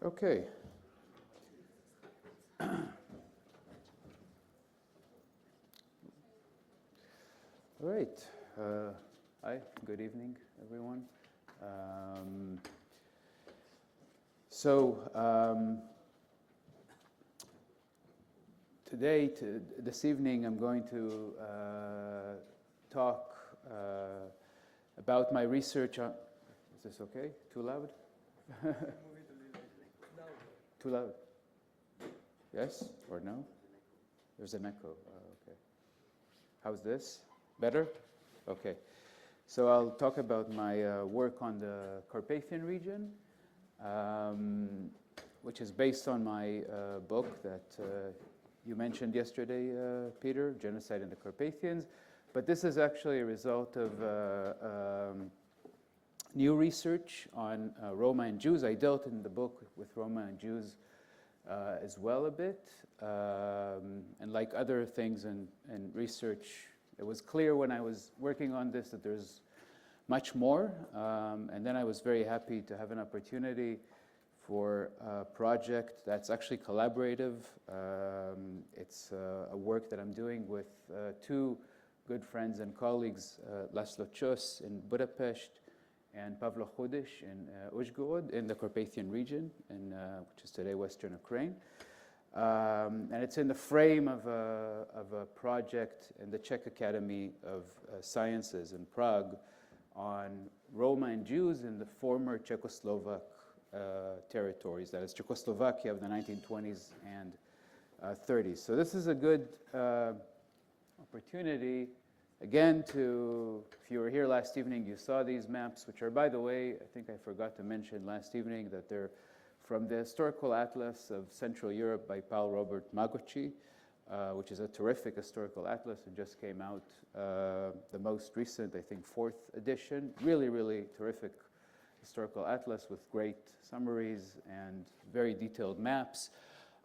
Okay. All right. Hi, good evening, everyone. This evening, I'm going to talk about my research on. Is this okay? Too loud? Too loud? Yes or no? There's an echo. Okay. How's this? Better? Okay. So I'll talk about my work on the Carpathian region, which is based on my book that you mentioned yesterday, Peter, Genocide in the Carpathians. But this is actually a result of new research on Roma and Jews. I dealt in the book with Roma and Jews as well a bit. And like other things in research, it was clear when I was working on this that there's much more. And then I was very happy to have an opportunity for a project that's actually collaborative. It's a work that I'm doing with two good friends and colleagues, Leçon in Budapest and Pavlo Chudish in Uzhgorod in the Carpathian region, which is today Western Ukraine. And it's in the frame of a project in the Czech Academy of Sciences in Prague on Roma and Jews in the former Czechoslovak territories, that is Czechoslovakia of the 1920s and 30s. So this is a good opportunity, again, if you were here last evening, you saw these maps, which are, by the way, I think I forgot to mention last evening that they're from the Historical Atlas of Central Europe by Paul Robert Magocsi, which is a terrific historical atlas. It just came out, the most recent, I think, 4th edition. Really, really terrific historical atlas with great summaries and very detailed maps.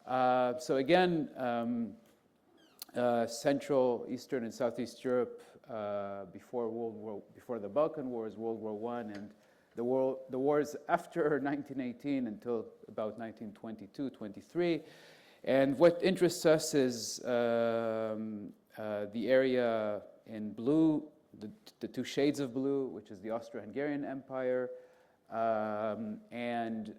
So again, Central, Eastern, and Southeast Europe before the Balkan Wars, World War I, and the wars after 1918 until about 1922-23. And what interests us is the area in blue, the two shades of blue, which is the Austro-Hungarian Empire, and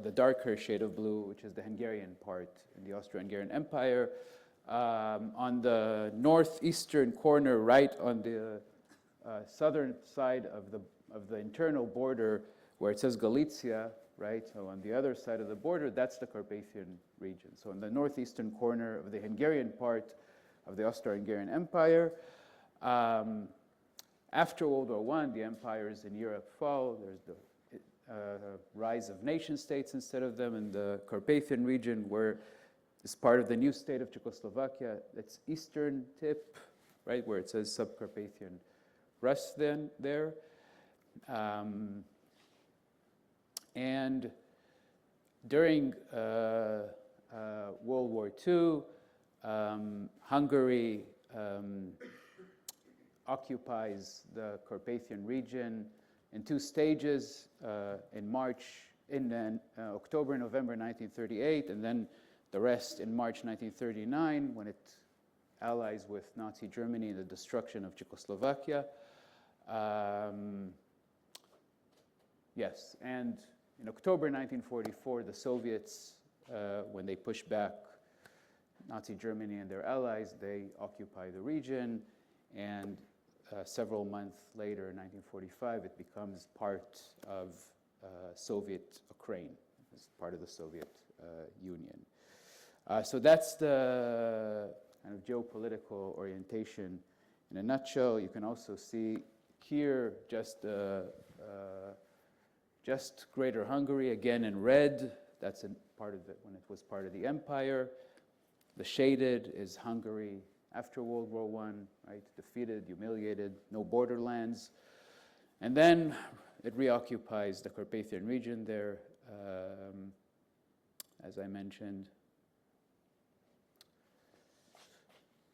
the darker shade of blue, which is the Hungarian part in the Austro-Hungarian Empire. On the northeastern corner, right on the southern side of the internal border, where it says Galicia, right? So on the other side of the border, that's the Carpathian region. So in the northeastern corner of the Hungarian part of the Austro-Hungarian Empire. After World War I, the empires in Europe fall. There's the rise of nation states instead of them in the Carpathian region, where it's part of the new state of Czechoslovakia. It's eastern tip, right, where it says Subcarpathian Rus then there. And during World War II, Hungary occupies the Carpathian region in two stages, in October, November 1938, and then the rest in March 1939, when it allies with Nazi Germany in the destruction of Czechoslovakia. Yes, and in October 1944, the Soviets, when they push back Nazi Germany and their allies, they occupy the region, and several months later, in 1945, it becomes part of Soviet Ukraine, as part of the Soviet Union. So that's the kind of geopolitical orientation in a nutshell. You can also see here just Greater Hungary, again in red. That's part of when it was part of the empire. The shaded is Hungary after World War I, right? Defeated, humiliated, no borderlands. And then it reoccupies the Carpathian region there, as I mentioned.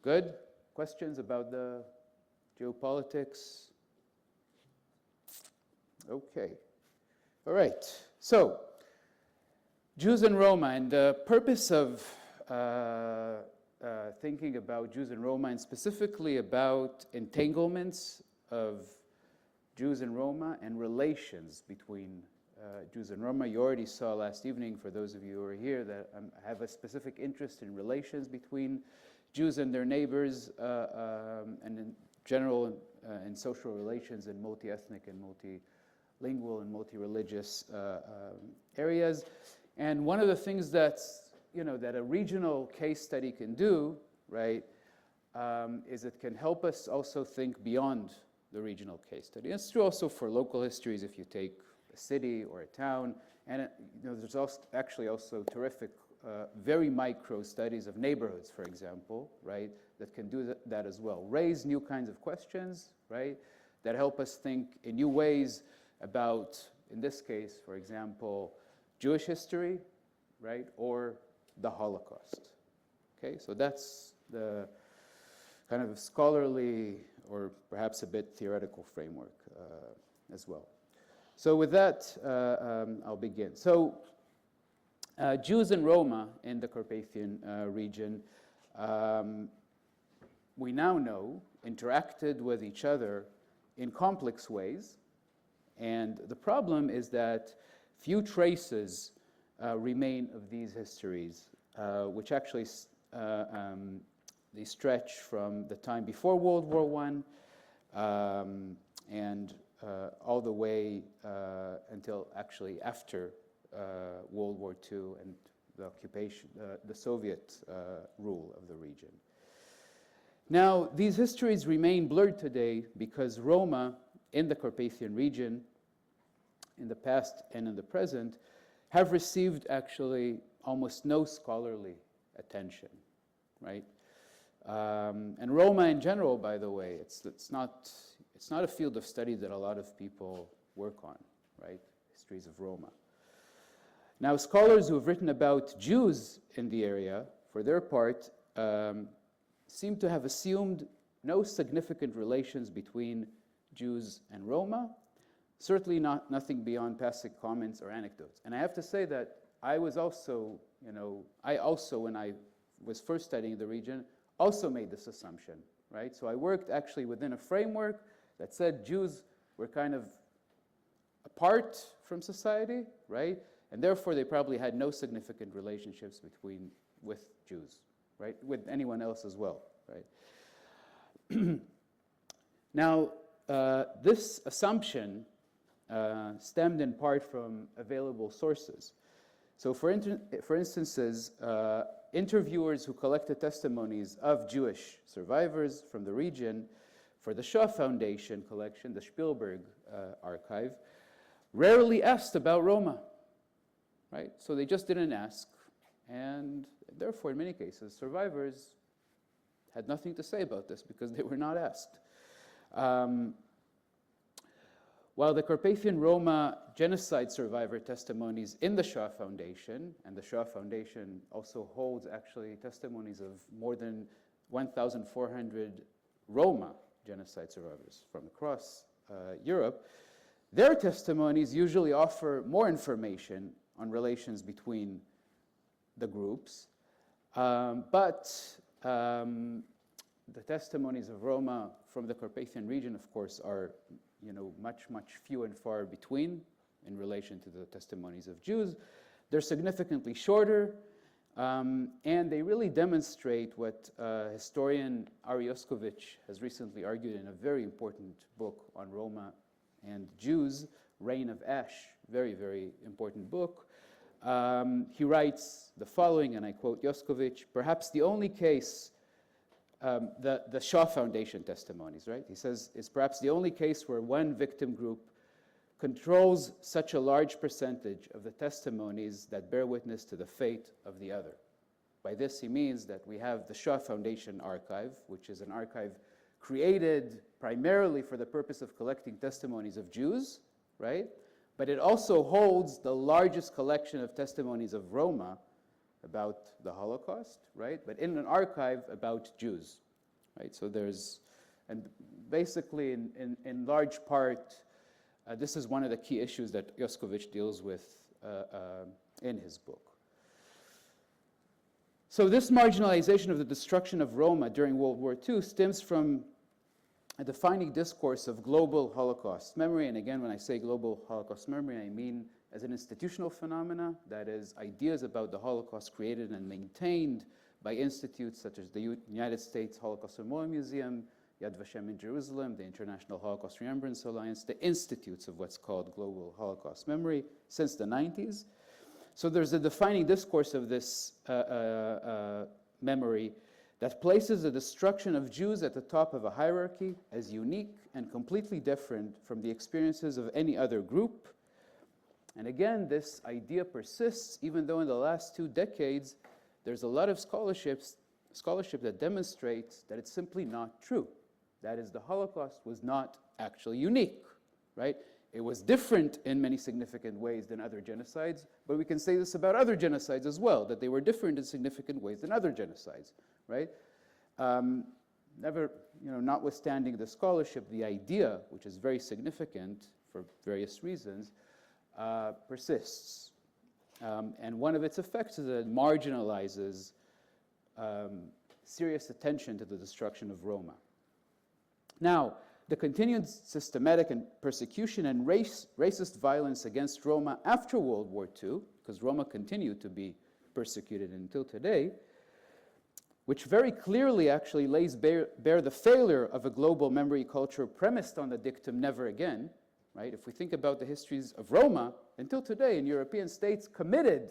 Good? Questions about the geopolitics? Okay. All right, so Jews and Roma, and the purpose of thinking about Jews and Roma, and specifically about entanglements of Jews and Roma and relations between Jews and Roma. You already saw last evening, for those of you who are here, that I have a specific interest in relations between Jews and their neighbors, and in general in social relations in multi-ethnic and multilingual and multi-religious areas. And one of the things that's, that a regional case study can do, right, is it can help us also think beyond the regional case study. And it's true also for local histories if you take a city or a town. And there's also actually also terrific, very micro studies of neighborhoods, for example, right, that can do that as well. Raise new kinds of questions, right, that help us think in new ways about, in this case, for example, Jewish history, right, or the Holocaust. Okay, so that's the kind of scholarly or perhaps a bit theoretical framework as well. So with that, I'll begin. So Jews and Roma in the Carpathian region, we now know, interacted with each other in complex ways. And the problem is that few traces remain of these histories, which actually they stretch from the time before World War I and all the way until actually after World War II and the occupation, the Soviet rule of the region. Now, these histories remain blurred today because Roma in the Carpathian region, in the past and in the present, have received actually almost no scholarly attention, right? And Roma in general, by the way, it's not a field of study that a lot of people work on, right? Histories of Roma. Now, scholars who have written about Jews in the area, for their part, seem to have assumed no significant relations between Jews and Roma, certainly nothing beyond passing comments or anecdotes. And I have to say that I was also, when I was first studying the region, also made this assumption, right? So I worked actually within a framework that said Jews were kind of apart from society, right? And therefore they probably had no significant relationships with Jews, right? With anyone else as well, right? Now, this assumption stemmed in part from available sources. So for instances, interviewers who collected testimonies of Jewish survivors from the region for the Shaw Foundation collection, the Spielberg archive, rarely asked about Roma, right? So they just didn't ask, and therefore, in many cases, survivors had nothing to say about this because they were not asked. While the Carpathian Roma genocide survivor testimonies in the Shaw Foundation, and the Shaw Foundation also holds actually testimonies of more than 1,400 Roma genocide survivors from across Europe, their testimonies usually offer more information on relations between the groups, but the testimonies of Roma from the Carpathian region, of course, are much few and far between in relation to the testimonies of Jews. They're significantly shorter, and they really demonstrate what historian Ari Yoskovich has recently argued in a very important book on Roma and Jews, Reign of Ash, very, very important book. He writes the following, and I quote Yoskovich, perhaps the only case the Shaw Foundation testimonies, right? He says, is perhaps the only case where one victim group controls such a large percentage of the testimonies that bear witness to the fate of the other. By this, he means that we have the Shaw Foundation archive, which is an archive created primarily for the purpose of collecting testimonies of Jews, right? But it also holds the largest collection of testimonies of Roma about the Holocaust, right? But in an archive about Jews, right? So there's, and basically in large part, This is one of the key issues that Joskovich deals with in his book. So this marginalization of the destruction of Roma during World War II stems from a defining discourse of global Holocaust memory. And again, when I say global Holocaust memory, I mean as an institutional phenomena, that is, ideas about the Holocaust created and maintained by institutes such as the United States Holocaust Memorial Museum, Yad Vashem in Jerusalem, the International Holocaust Remembrance Alliance, the institutes of what's called global Holocaust memory since the 90s. So there's a defining discourse of this memory that places the destruction of Jews at the top of a hierarchy as unique and completely different from the experiences of any other group. And again, this idea persists, even though in the last 2 decades, there's a lot of scholarship that demonstrates that it's simply not true. That is, the Holocaust was not actually unique, right? It was different in many significant ways than other genocides, but we can say this about other genocides as well, that they were different in significant ways than other genocides, right? Notwithstanding the scholarship, the idea, which is very significant for various reasons, persists. And one of its effects is that it marginalizes serious attention to the destruction of Roma. Now, the continued systematic persecution and racist violence against Roma after World War II, because Roma continued to be persecuted until today, which very clearly actually lays bare the failure of a global memory culture premised on the dictum never again, right? If we think about the histories of Roma, until today in European states committed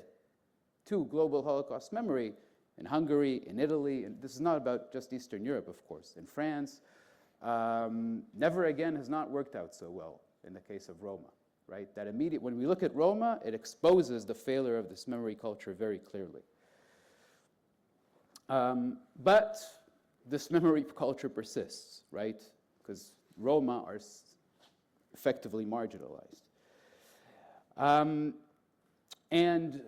to global Holocaust memory, in Hungary, in Italy, and this is not about just Eastern Europe, of course, in France, never again has not worked out so well in the case of Roma, right? That when we look at Roma, it exposes the failure of this memory culture very clearly. But this memory culture persists, right? Because Roma are effectively marginalized. And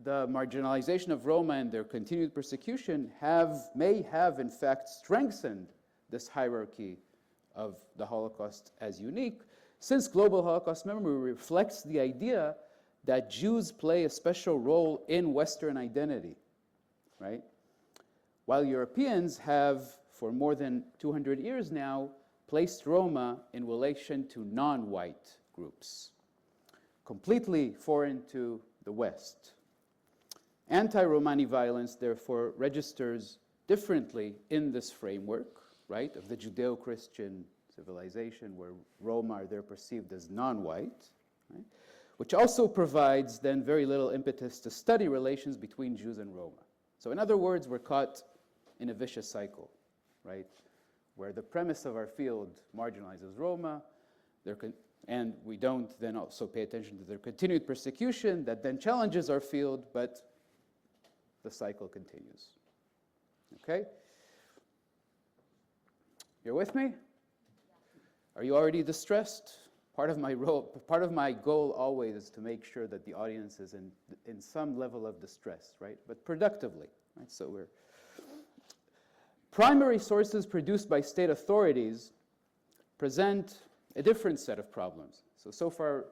the marginalization of Roma and their continued persecution may have in fact strengthened this hierarchy of the Holocaust as unique, since global Holocaust memory reflects the idea that Jews play a special role in Western identity, right? While Europeans have, for more than 200 years now, placed Roma in relation to non-white groups, completely foreign to the West. Anti-Romani violence, therefore, registers differently in this framework, right, of the Judeo-Christian civilization where Roma are there perceived as non-white, right, which also provides then very little impetus to study relations between Jews and Roma. So in other words, we're caught in a vicious cycle, right, where the premise of our field marginalizes Roma, and we don't then also pay attention to their continued persecution that then challenges our field, but the cycle continues. Okay? You're with me? Are you already distressed? Part of my goal always is to make sure that the audience is in some level of distress, right? But productively, right? So primary sources produced by state authorities present a different set of problems. So far,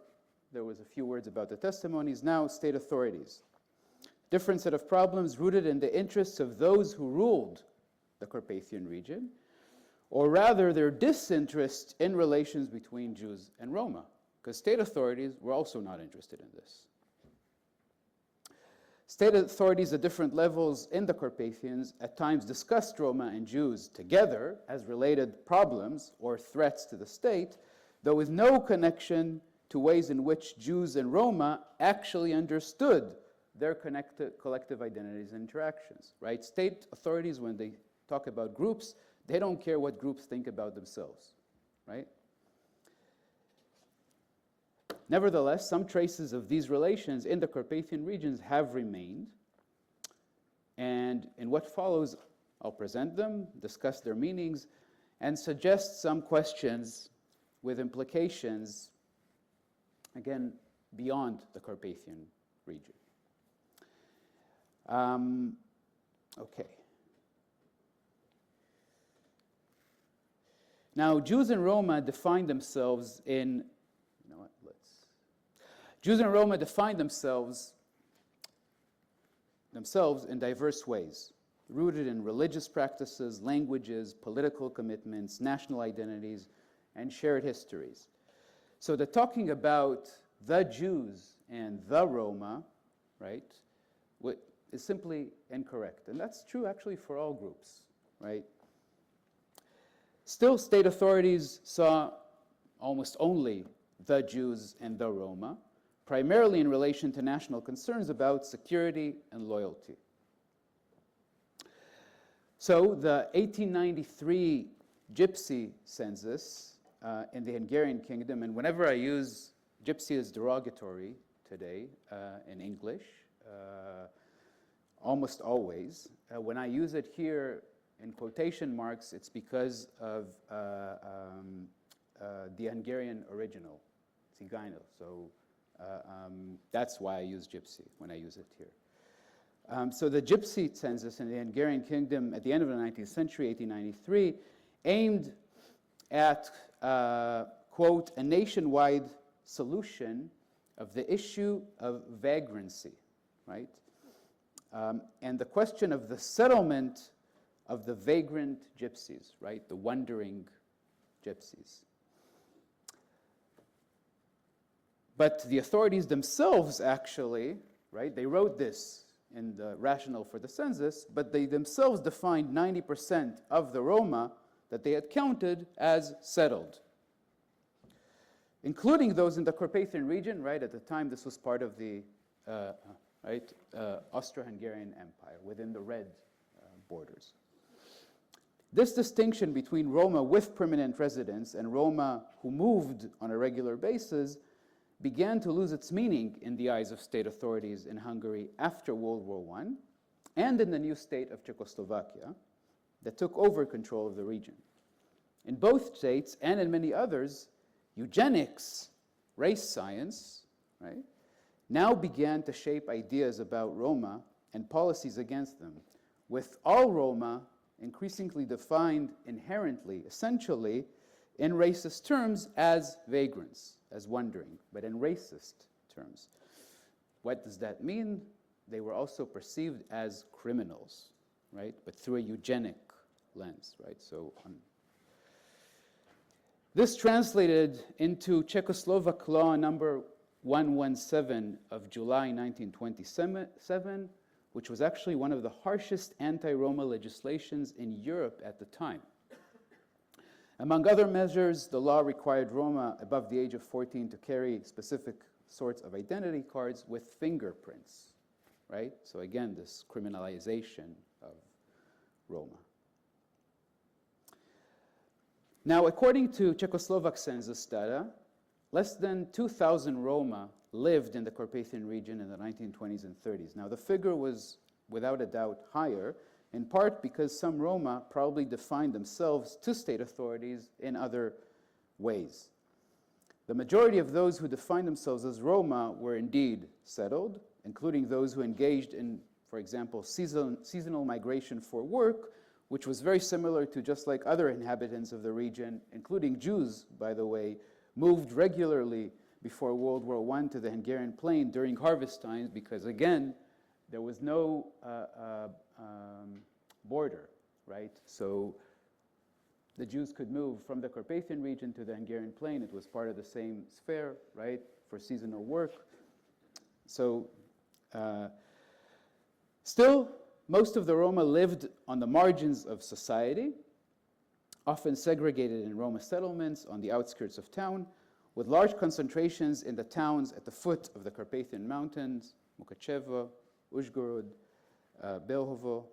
there was a few words about the testimonies. Now, state authorities. Different set of problems rooted in the interests of those who ruled the Carpathian region, or rather their disinterest in relations between Jews and Roma, because state authorities were also not interested in this. State authorities at different levels in the Carpathians at times discussed Roma and Jews together as related problems or threats to the state, though with no connection to ways in which Jews and Roma actually understood their collective identities and interactions, right? State authorities, when they talk about groups, they don't care what groups think about themselves, right? Nevertheless, some traces of these relations in the Carpathian regions have remained, and in what follows, I'll present them, discuss their meanings, and suggest some questions with implications, again, beyond the Carpathian region. Okay. Now, Jews and Roma define themselves in Jews and Roma defined themselves in diverse ways, rooted in religious practices, languages, political commitments, national identities, and shared histories. So the talking about the Jews and the Roma, right, is simply incorrect. And that's true actually for all groups, right? Still, state authorities saw almost only the Jews and the Roma, primarily in relation to national concerns about security and loyalty. So the 1893 Gypsy census in the Hungarian kingdom, and whenever I use Gypsy as derogatory today in English, almost always, when I use it here in quotation marks, it's because of the Hungarian original, Cigano. So that's why I use Gypsy when I use it here. So the Gypsy census in the Hungarian kingdom at the end of the 19th century, 1893, aimed at, quote, a nationwide solution of the issue of vagrancy, right? And the question of the settlement of the vagrant gypsies, right? The wandering gypsies. But the authorities themselves actually, right, they wrote this in the rationale for the census, but they themselves defined 90% of the Roma that they had counted as settled, including those in the Carpathian region, right? At the time, this was part of the Austro-Hungarian Empire within the red borders. This distinction between Roma with permanent residence and Roma who moved on a regular basis began to lose its meaning in the eyes of state authorities in Hungary after World War I and in the new state of Czechoslovakia that took over control of the region. In both states and in many others, eugenics, race science, right, now began to shape ideas about Roma and policies against them, with all Roma increasingly defined inherently, essentially, in racist terms as vagrants, as wandering, but in racist terms. What does that mean? They were also perceived as criminals, right? But through a eugenic lens, right? So this translated into Czechoslovak law number 117 of July 1927, which was actually one of the harshest anti-Roma legislations in Europe at the time. Among other measures, the law required Roma above the age of 14 to carry specific sorts of identity cards with fingerprints, right? So again, this criminalization of Roma. Now, according to Czechoslovak census data, less than 2,000 Roma lived in the Carpathian region in the 1920s and 30s. Now, the figure was, without a doubt, higher, in part because some Roma probably defined themselves to state authorities in other ways. The majority of those who defined themselves as Roma were indeed settled, including those who engaged in, for example, seasonal migration for work, which was very similar to just like other inhabitants of the region, including Jews, by the way, moved regularly before World War I to the Hungarian plain during harvest times because, again, there was no border, right? So the Jews could move from the Carpathian region to the Hungarian plain. It was part of the same sphere, right, for seasonal work. So still, most of the Roma lived on the margins of society, often segregated in Roma settlements on the outskirts of town, with large concentrations in the towns at the foot of the Carpathian Mountains, Mukachevo, Uzhgorod, Belhovo.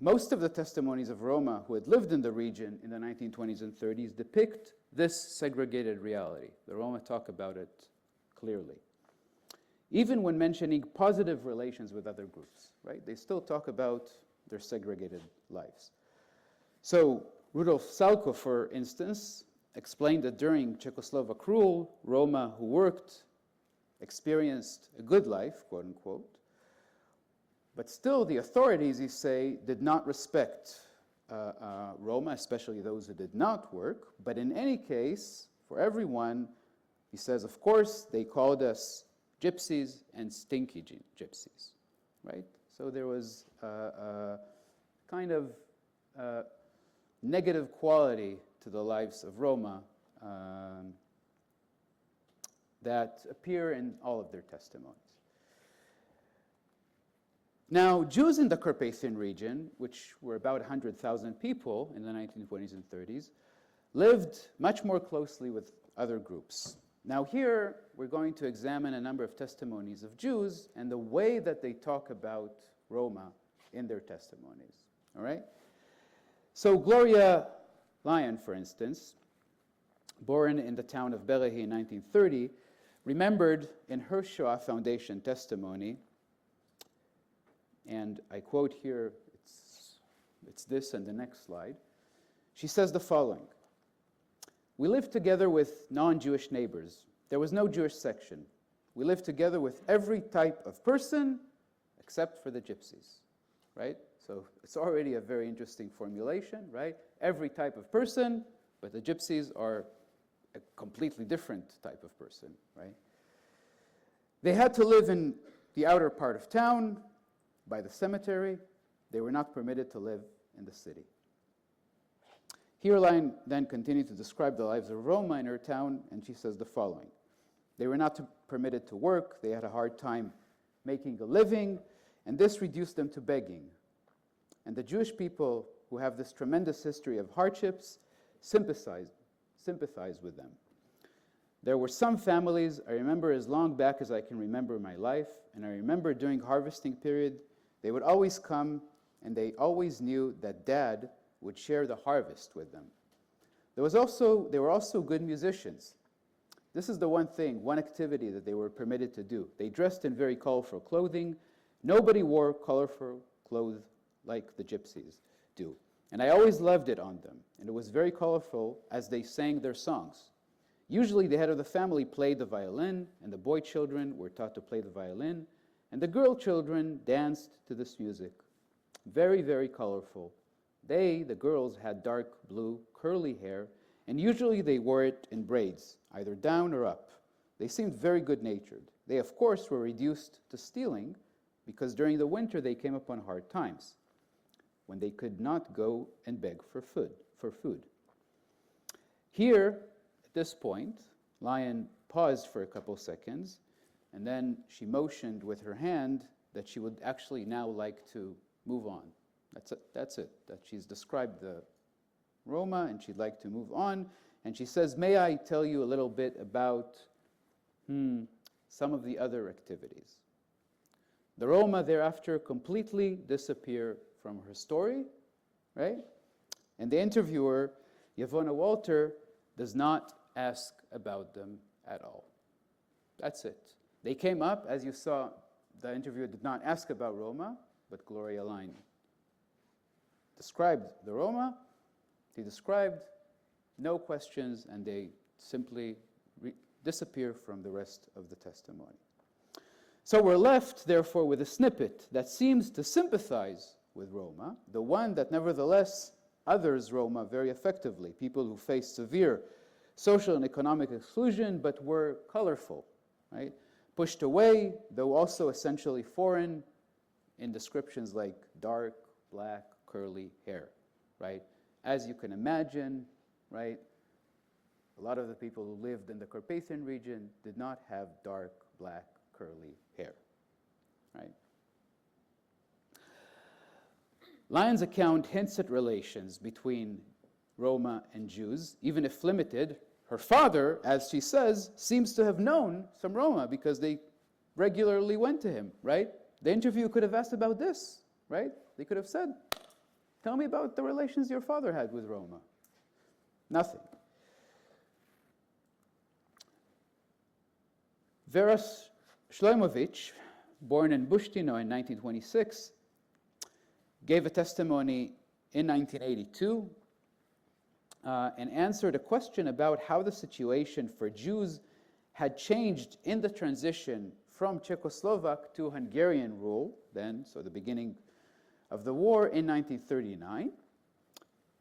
Most of the testimonies of Roma who had lived in the region in the 1920s and 30s depict this segregated reality. The Roma talk about it clearly. Even when mentioning positive relations with other groups, right? They still talk about their segregated lives. So Rudolf Salko, for instance, explained that during Czechoslovak rule, Roma who worked experienced a good life, quote unquote, but still the authorities, he say, did not respect Roma, especially those who did not work, but in any case, for everyone, He says, of course, they called us gypsies and stinky gypsies, right? So there was a kind of negative quality to the lives of Roma that appear in all of their testimonies. Now, Jews in the Carpathian region, which were about 100,000 people in the 1920s and 30s, lived much more closely with other groups. Now here, we're going to examine a number of testimonies of Jews and the way that they talk about Roma in their testimonies, all right? So Gloria Lyon, for instance, born in the town of Berehi in 1930, remembered in her Shoah Foundation testimony, and I quote here, it's this and the next slide. She says the following: "We lived together with non-Jewish neighbors. There was no Jewish section. We lived together with every type of person except for the gypsies," right? So it's already a very interesting formulation, right? Every type of person, but the gypsies are a completely different type of person, right? They had to live in the outer part of town, by the cemetery. They were not permitted to live in the city. Here Lyon then continued to describe the lives of Roma in her town, and she says the following: "They were not permitted to work, they had a hard time making a living, and this reduced them to begging. And the Jewish people, who have this tremendous history of hardships, sympathize with them. There were some families I remember as long back as I can remember my life, and I remember during harvesting period, they would always come, and they always knew that Dad would share the harvest with them. They were also good musicians. This is the one activity that they were permitted to do. They dressed in very colorful clothing. Nobody wore colorful clothes like the gypsies do. And I always loved it on them. And it was very colorful as they sang their songs. Usually the head of the family played the violin, and the boy children were taught to play the violin, and the girl children danced to this music. Very, very colorful. The girls, had dark blue curly hair, and usually they wore it in braids, either down or up. They seemed very good-natured. They, of course, were reduced to stealing because during the winter they came upon hard times when they could not go and beg for food. Here, at this point, Lyon paused for a couple seconds, and then she motioned with her hand that she would actually now like to move on. That's it. That she's described the Roma, and she'd like to move on. And she says, "May I tell you a little bit about some of the other activities?" The Roma thereafter completely disappear from her story, right? And the interviewer, Yvonne Walter, does not ask about them at all. That's it. They came up, as you saw, the interviewer did not ask about Roma, but Gloria Lyon described the Roma. They described, no questions, and they simply disappear from the rest of the testimony. So we're left, therefore, with a snippet that seems to sympathize with Roma, the one that nevertheless others Roma very effectively, people who faced severe social and economic exclusion, but were colorful, right? Pushed away, though also essentially foreign, in descriptions like dark, black, curly hair, right? As you can imagine, right, a lot of the people who lived in the Carpathian region did not have dark, black, curly hair, right? Lyon's account hints at relations between Roma and Jews, even if limited. Her father, as she says, seems to have known some Roma because they regularly went to him, right? The interview could have asked about this, right? They could have said, "Tell me about the relations your father had with Roma." Nothing. Vera Shlomovich, born in Bushtino in 1926, gave a testimony in 1982 and answered a question about how the situation for Jews had changed in the transition from Czechoslovak to Hungarian rule then, so the beginning of the war in 1939,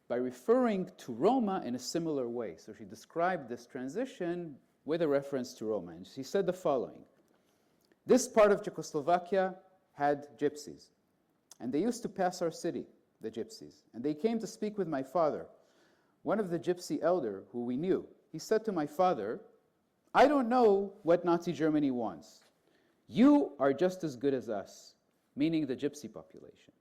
by referring to Roma in a similar way. So she described this transition with a reference to Roma. And she said the following: "This part of Czechoslovakia had gypsies, and they used to pass our city, the gypsies, and they came to speak with my father. One of the gypsy elder who we knew, he said to my father, 'I don't know what Nazi Germany wants. You are just as good as us,' meaning the gypsy population.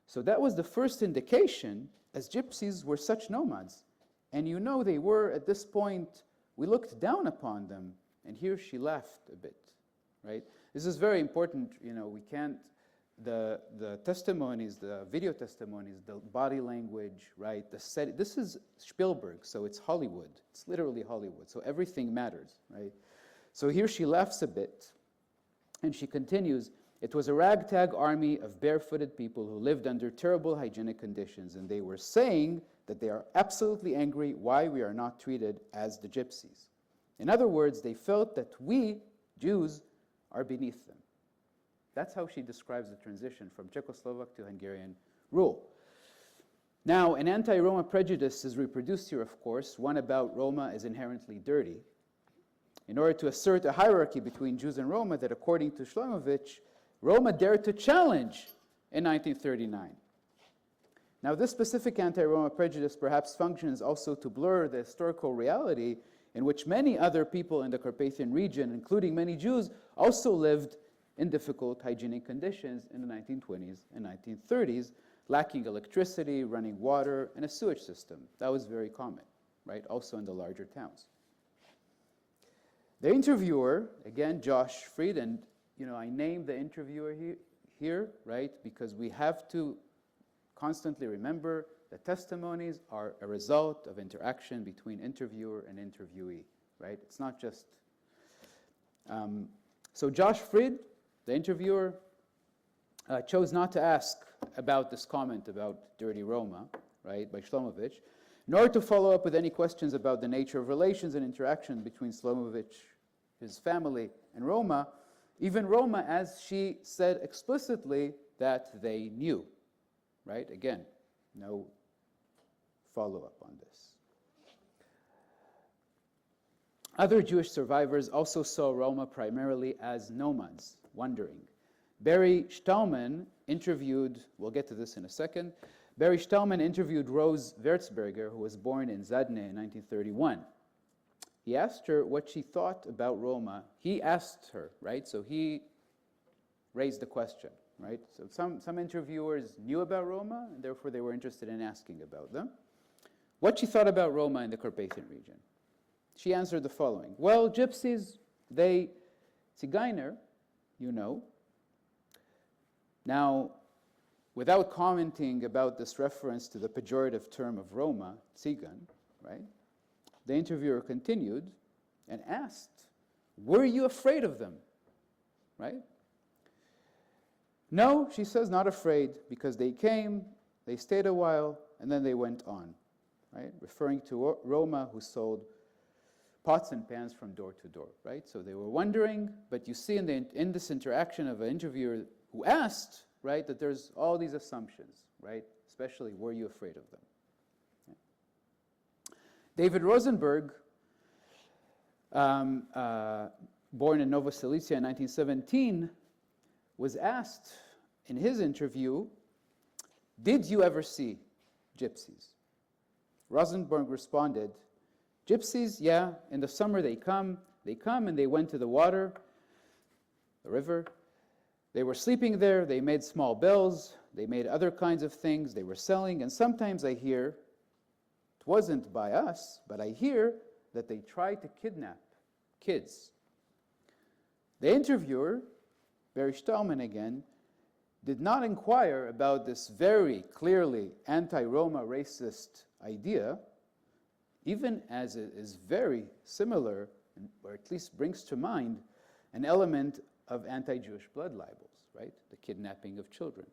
So that was the first indication, as gypsies were such nomads. And you know they were, at this point, we looked down upon them." And here she laughed a bit, right? This is very important. We can't, the testimonies, the video testimonies, the body language, right? The set, this is Spielberg, so it's Hollywood. It's literally Hollywood, so everything matters, right? So here she laughs a bit, and she continues, "It was a ragtag army of barefooted people who lived under terrible hygienic conditions, and they were saying that they are absolutely angry why we are not treated as the gypsies. In other words, they felt that we, Jews, are beneath them." That's how she describes the transition from Czechoslovak to Hungarian rule. Now, an anti-Roma prejudice is reproduced here, of course, one about Roma as inherently dirty, in order to assert a hierarchy between Jews and Roma that, according to Shlomovich, Roma dared to challenge in 1939. Now, this specific anti-Roma prejudice perhaps functions also to blur the historical reality in which many other people in the Carpathian region, including many Jews, also lived in difficult hygienic conditions in the 1920s and 1930s, lacking electricity, running water, and a sewage system. That was very common, right? Also in the larger towns. The interviewer, again, Josh Fried, and I named the interviewer here, right? Because we have to constantly remember that testimonies are a result of interaction between interviewer and interviewee, right? It's not just... So Josh Fried, the interviewer, chose not to ask about this comment about dirty Roma, right, by Shlomovich, nor to follow up with any questions about the nature of relations and interaction between Shlomovich, his family, and Roma, even Roma, as she said explicitly that they knew, right? Again, no follow-up on this. Other Jewish survivors also saw Roma primarily as nomads, wandering. Barry Stallman interviewed, we'll get to this in a second, Barry Stallman interviewed Rose Wertzberger, who was born in Zadne in 1931. He asked her what she thought about Roma. He asked her, right? So he raised the question, right? So some interviewers knew about Roma, and therefore they were interested in asking about them. What she thought about Roma in the Carpathian region. She answered the following: "Well, gypsies, they, Zigeuner, you know." Now, without commenting about this reference to the pejorative term of Roma, Zigan, right? The interviewer continued and asked, "Were you afraid of them?" Right? "No," she says, "not afraid, because they came, they stayed a while, and then they went on." Right? Referring to Roma who sold pots and pans from door to door, right? So they were wondering, but you see in this interaction of an interviewer who asked, right, that there's all these assumptions, right? Especially, were you afraid of them? Yeah. David Rosenberg, born in Nova Silesia in 1917, was asked in his interview, "Did you ever see gypsies?" Rosenberg responded, "Gypsies, yeah, in the summer they come and they went to the water, the river. They were sleeping there, they made small bells, they made other kinds of things, they were selling, and sometimes I hear, it wasn't by us, but I hear that they tried to kidnap kids." The interviewer, Barry Stallman again, did not inquire about this very clearly anti-Roma racist idea, even as it is very similar, or at least brings to mind, an element of anti-Jewish blood libels, right? The kidnapping of children.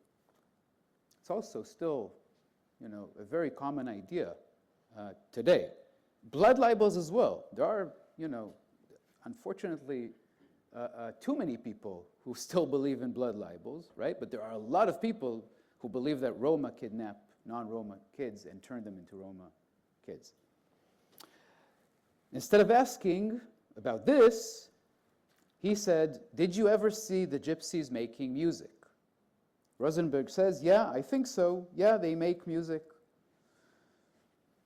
It's also still, a very common idea today. Blood libels as well. There are, unfortunately, too many people who still believe in blood libels, right? But there are a lot of people who believe that Roma kidnap non-Roma kids and turn them into Roma kids. Instead of asking about this, he said, "Did you ever see the gypsies making music?" Rosenberg says, "Yeah, I think so. Yeah, they make music."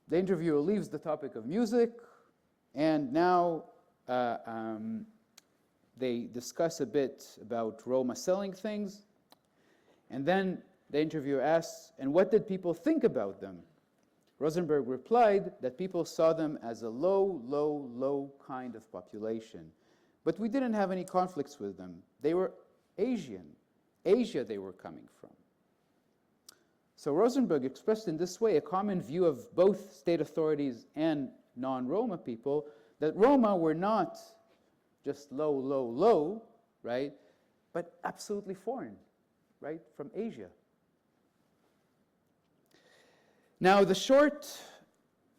The interviewer leaves the topic of music, and now they discuss a bit about Roma selling things. And then the interviewer asks, "And what did people think about them?" Rosenberg replied that people saw them as a low kind of population. But we didn't have any conflicts with them. They were Asian. Asia they were coming from. So Rosenberg expressed in this way a common view of both state authorities and non-Roma people, that Roma were not just low, right? But absolutely foreign, right? From Asia. Now, the short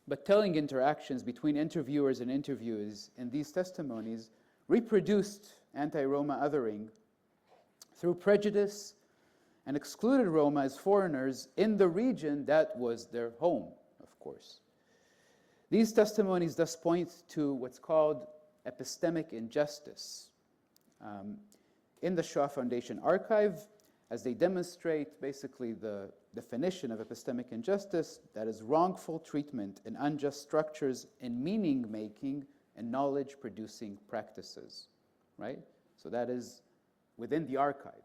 but telling interactions between interviewers and interviewees in these testimonies reproduced anti-Roma othering through prejudice and excluded Roma as foreigners in the region that was their home, of course. These testimonies thus point to what's called epistemic injustice in the Shoah Foundation archive, as they demonstrate basically the definition of epistemic injustice, that is wrongful treatment and unjust structures in meaning-making and knowledge-producing practices, right? So that is within the archive.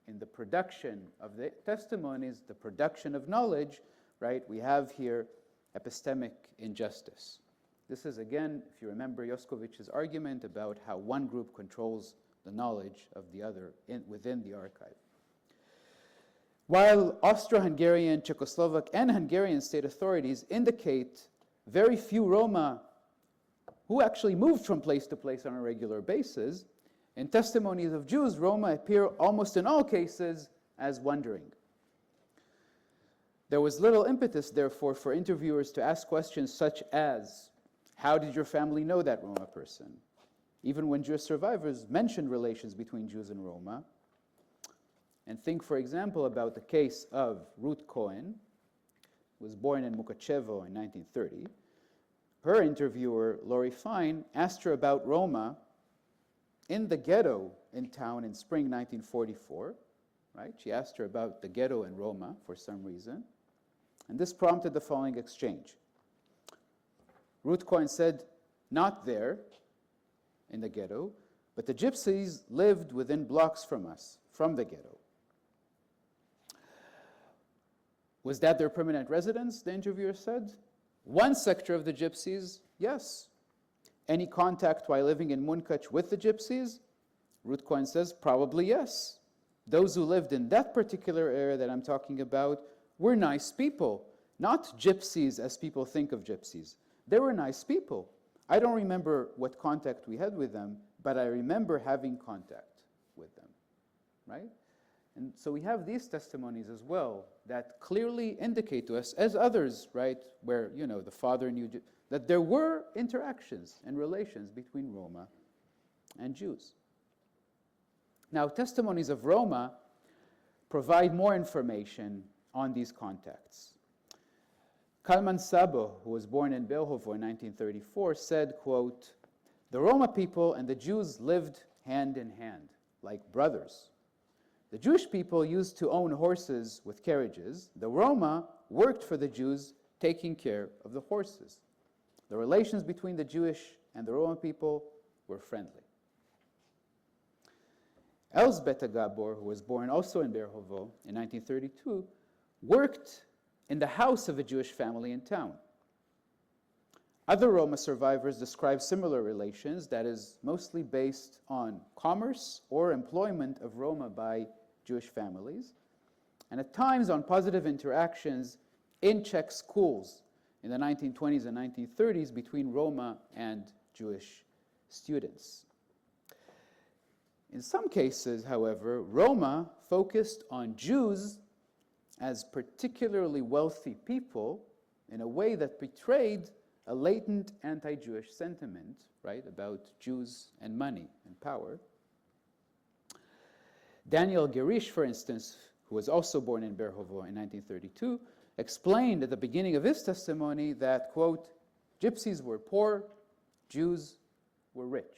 In the production of the testimonies, the production of knowledge, right, we have here epistemic injustice. This is, again, if you remember Yoskovich's argument about how one group controls the knowledge of the other within the archive. While Austro-Hungarian, Czechoslovak, and Hungarian state authorities indicate very few Roma who actually moved from place to place on a regular basis, in testimonies of Jews, Roma appear almost in all cases as wandering. There was little impetus, therefore, for interviewers to ask questions such as, "How did your family know that Roma person?" Even when Jewish survivors mentioned relations between Jews and Roma. And think, for example, about the case of Ruth Cohen, who was born in Mukachevo in 1930. Her interviewer, Lori Fine, asked her about Roma in the ghetto in town in spring 1944, right? She asked her about the ghetto in Roma for some reason. And this prompted the following exchange. Ruth Cohen said, "Not there in the ghetto, but the gypsies lived within blocks from us, from the ghetto." Was that their permanent residence, the interviewer said? One sector of the gypsies, yes. Any contact while living in Munkach with the gypsies? Ruth Cohen says, probably yes. Those who lived in that particular area that I'm talking about were nice people, not gypsies as people think of gypsies. They were nice people. I don't remember what contact we had with them, but I remember having contact with them, right? And so we have these testimonies as well that clearly indicate to us, as others, right, where, you know, the father knew, that there were interactions and relations between Roma and Jews. Now, testimonies of Roma provide more information on these contacts. Kalman Sabo, who was born in Bełchowo in 1934, said, quote, "The Roma people and the Jews lived hand in hand, like brothers. The Jewish people used to own horses with carriages. The Roma worked for the Jews, taking care of the horses. The relations between the Jewish and the Roma people were friendly." Elsbeta Gabor, who was born also in Bełchowo in 1932, worked in the house of a Jewish family in town. Other Roma survivors describe similar relations, that is mostly based on commerce or employment of Roma by Jewish families, and at times on positive interactions in Czech schools in the 1920s and 1930s between Roma and Jewish students. In some cases, however, Roma focused on Jews as particularly wealthy people in a way that betrayed a latent anti-Jewish sentiment, right, about Jews and money and power. Daniel Gerish, for instance, who was also born in Bełchowo in 1932, explained at the beginning of his testimony that, quote, "Gypsies were poor, Jews were rich.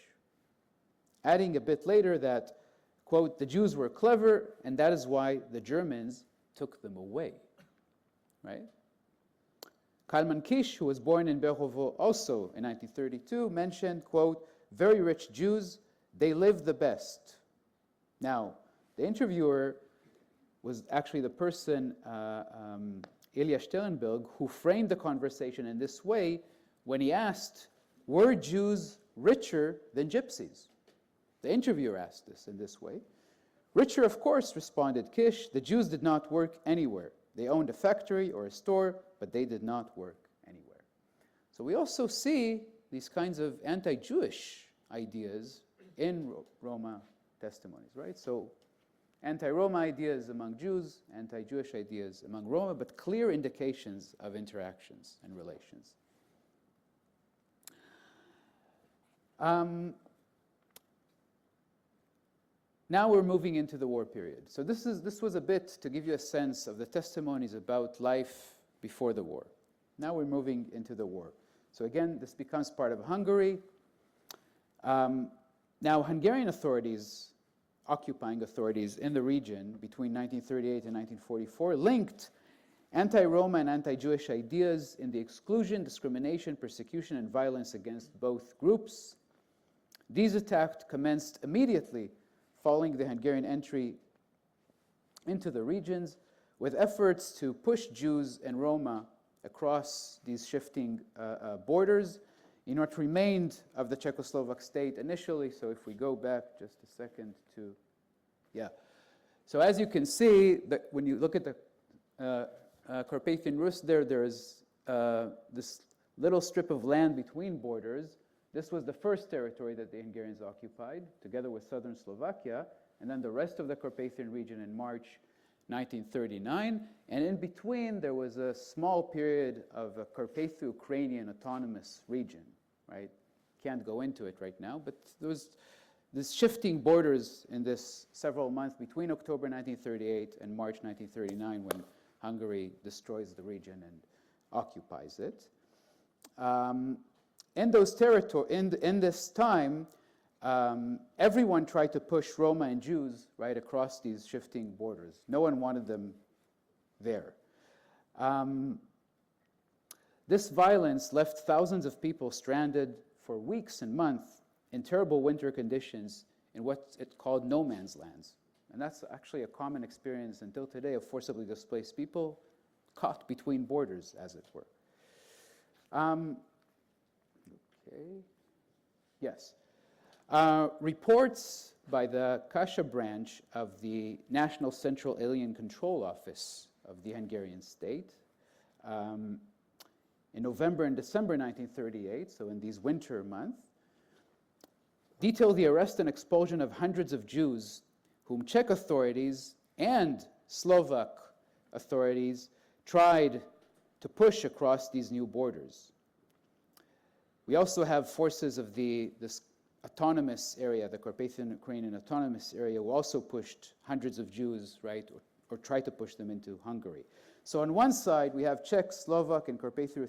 Adding a bit later that, quote, the Jews were clever, and that is why the Germans took them away, right? Kalman Kish, who was born in Berovo also in 1932, mentioned, quote, very rich Jews, they live the best. Now, the interviewer was actually the person, Ilya Stellenberg, who framed the conversation in this way when he asked, were Jews richer than gypsies? The interviewer asked this in this way. Richer, of course, responded Kish. The Jews did not work anywhere. They owned a factory or a store, but they did not work anywhere. So we also see these kinds of anti-Jewish ideas in Roma testimonies, right? So anti-Roma ideas among Jews, anti-Jewish ideas among Roma, but clear indications of interactions and relations. Now we're moving into the war period. So this was a bit to give you a sense of the testimonies about life before the war. Now we're moving into the war. So again, this becomes part of Hungary. Now Hungarian authorities, occupying authorities in the region between 1938 and 1944, linked anti-Roma and anti-Jewish ideas in the exclusion, discrimination, persecution, and violence against both groups. These attacks commenced immediately following the Hungarian entry into the regions, with efforts to push Jews and Roma across these shifting borders in what remained of the Czechoslovak state initially. So if we go back just a second to, So as you can see, that when you look at the Carpathian Rus there's this little strip of land between borders. This was the first territory that the Hungarians occupied, together with southern Slovakia, and then the rest of the Carpathian region in March 1939. And in between, there was a small period of a Carpatho-Ukrainian autonomous region, right? Can't go into it right now, but there was this shifting borders in this several months between October 1938 and March 1939, when Hungary destroys the region and occupies it. In this time, everyone tried to push Roma and Jews right across these shifting borders. No one wanted them there. This violence left thousands of people stranded for weeks and months in terrible winter conditions in what it called no man's lands. And that's actually a common experience until today of forcibly displaced people caught between borders, as it were. Yes. Reports by the Kasha branch of the National Central Alien Control Office of the Hungarian state in November and December 1938, so in these winter months, detail the arrest and expulsion of hundreds of Jews whom Czech authorities and Slovak authorities tried to push across these new borders. We also have forces of this autonomous area, the Carpathian Ukrainian autonomous area, who also pushed hundreds of Jews, right, or tried to push them into Hungary. So on one side, we have Czech, Slovak, and Carpathian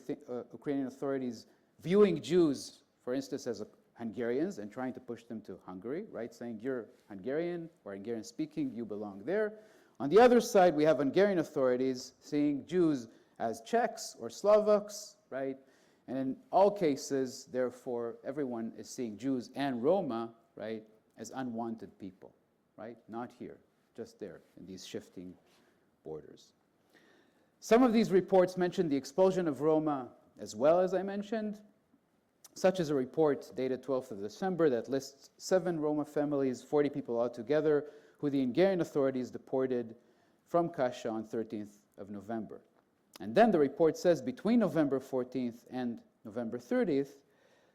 Ukrainian authorities viewing Jews, for instance, as Hungarians and trying to push them to Hungary, right, saying you're Hungarian or Hungarian speaking, you belong there. On the other side, we have Hungarian authorities seeing Jews as Czechs or Slovaks, right? And in all cases, therefore, everyone is seeing Jews and Roma, right, as unwanted people, right? Not here, just there in these shifting borders. Some of these reports mention the expulsion of Roma as well, as I mentioned, such as a report dated 12th of December that lists 7 Roma families, 40 people altogether, who the Hungarian authorities deported from Kasha on 13th of November. And then the report says between November 14th and November 30th,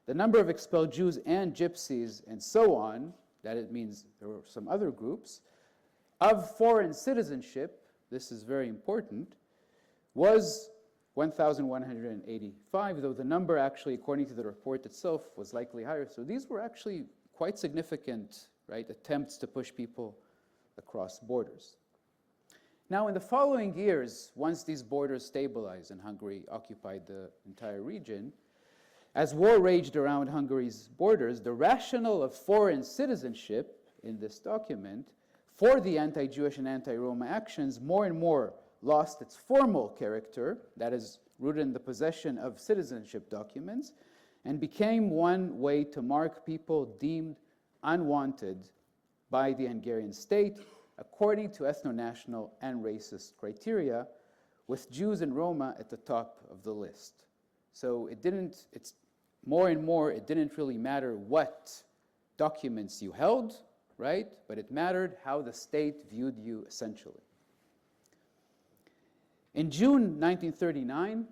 the number of expelled Jews and Gypsies and so on, that it means there were some other groups, of foreign citizenship, this is very important, was 1,185, though the number actually, according to the report itself, was likely higher. So these were actually quite significant, right, attempts to push people across borders. Now, in the following years, once these borders stabilized and Hungary occupied the entire region, As war raged around Hungary's borders, the rationale of foreign citizenship in this document for the anti-Jewish and anti-Roma actions more and more lost its formal character, that is, rooted in the possession of citizenship documents, and became one way to mark people deemed unwanted by the Hungarian state according to ethno-national and racist criteria, with Jews and Roma at the top of the list. So it didn't really matter what documents you held, right? But it mattered how the state viewed you essentially. In June 1939,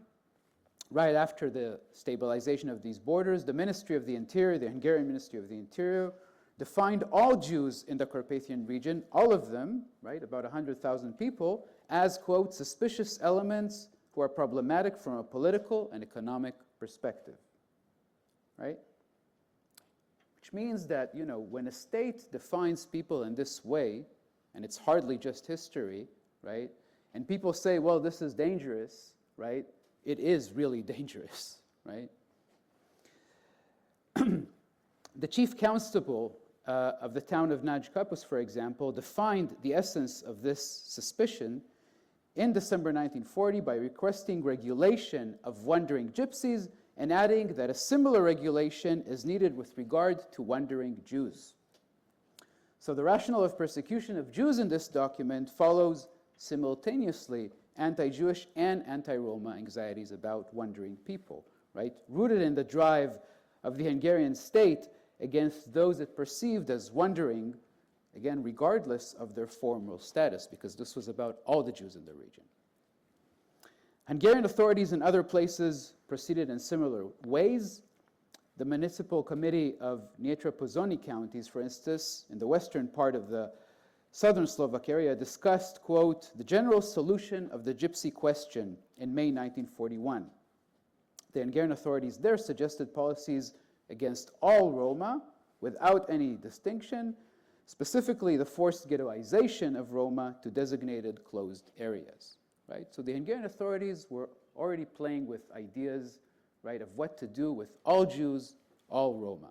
right after the stabilization of these borders, the Ministry of the Interior, the Hungarian Ministry of the Interior, defined all Jews in the Carpathian region, all of them, right, about 100,000 people, as, quote, suspicious elements who are problematic from a political and economic perspective, right? Which means that, you know, when a state defines people in this way, and it's hardly just history, right, and people say, well, this is dangerous, right, it is really dangerous, right? The chief constable of the town of Nagy-Kapus, for example, defined the essence of this suspicion in December 1940 by requesting regulation of wandering gypsies and adding that a similar regulation is needed with regard to wandering Jews. So the rationale of persecution of Jews in this document follows simultaneously anti-Jewish and anti-Roma anxieties about wandering people, right? Rooted in the drive of the Hungarian state against those it perceived as wandering, again, regardless of their formal status, because this was about all the Jews in the region. Hungarian authorities in other places proceeded in similar ways. The municipal committee of Dniepro-Pozsony counties, for instance, in the western part of the southern Slovak area, discussed, quote, the general solution of the gypsy question in May 1941. The Hungarian authorities there suggested policies against all Roma without any distinction, specifically the forced ghettoization of Roma to designated closed areas, right? So the Hungarian authorities were already playing with ideas, right, of what to do with all Jews, all Roma.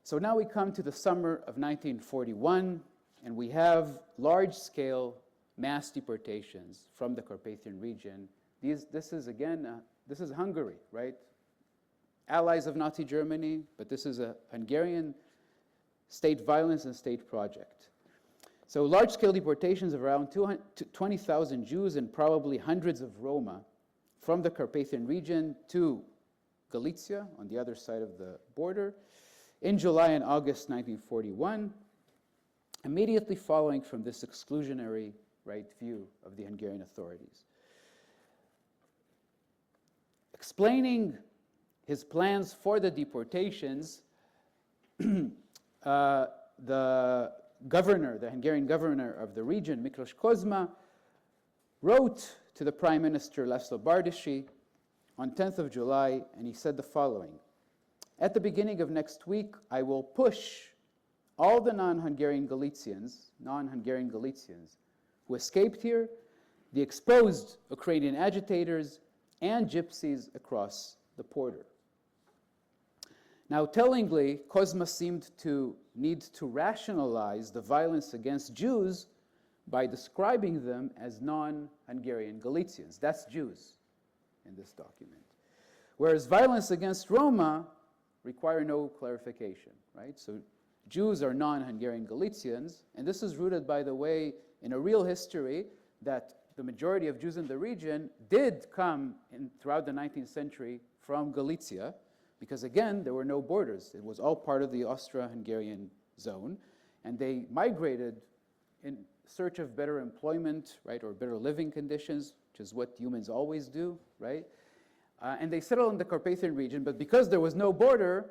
So now we come to the summer of 1941, and we have large-scale mass deportations from the Carpathian region. This is Hungary, right? Allies of Nazi Germany, but this is a Hungarian state violence and state project. So large-scale deportations of around 20,000 Jews and probably hundreds of Roma from the Carpathian region to Galicia on the other side of the border in July and August 1941, immediately following from this exclusionary right view of the Hungarian authorities. Explaining his plans for the deportations, the Hungarian governor of the region, Miklos Kozma, wrote to the Prime Minister László Bardisi on 10th of July, and he said the following: at the beginning of next week, I will push all the non-Hungarian Galicians who escaped here, the exposed Ukrainian agitators, and gypsies across the border. Now, tellingly, Kozma seemed to need to rationalize the violence against Jews by describing them as non-Hungarian Galicians. That's Jews in this document. Whereas violence against Roma require no clarification, right? So Jews are non-Hungarian Galicians, and this is rooted, by the way, in a real history that the majority of Jews in the region did come throughout the 19th century from Galicia, because again, there were no borders. It was all part of the Austro-Hungarian zone, and they migrated in search of better employment, right, or better living conditions, which is what humans always do, right? And they settled in the Carpathian region, but because there was no border,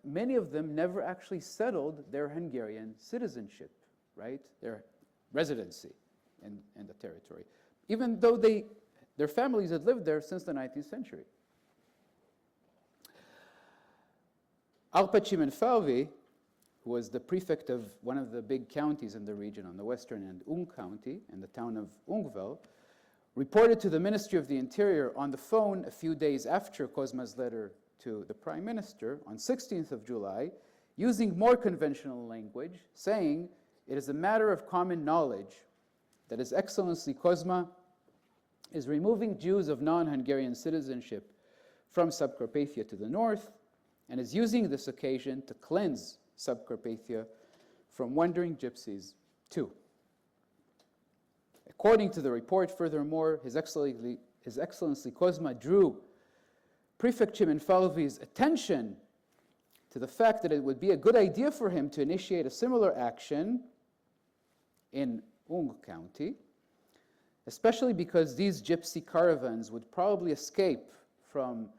many of them never actually settled their Hungarian citizenship, right, their residency in the territory, even though their families had lived there since the 19th century. Árpád Falvi, who was the prefect of one of the big counties in the region on the western end, Ung County, in the town of Ungvel, reported to the Ministry of the Interior on the phone a few days after Kozma's letter to the Prime Minister on 16th of July, using more conventional language, saying, "It is a matter of common knowledge that His Excellency Kozma is removing Jews of non-Hungarian citizenship from Subcarpathia to the north, and is using this occasion to cleanse Subcarpathia from wandering gypsies too." According to the report, furthermore, His Excellency Kozma drew Prefect Cimenfalvi's attention to the fact that it would be a good idea for him to initiate a similar action in Ung County, especially because these gypsy caravans would probably escape from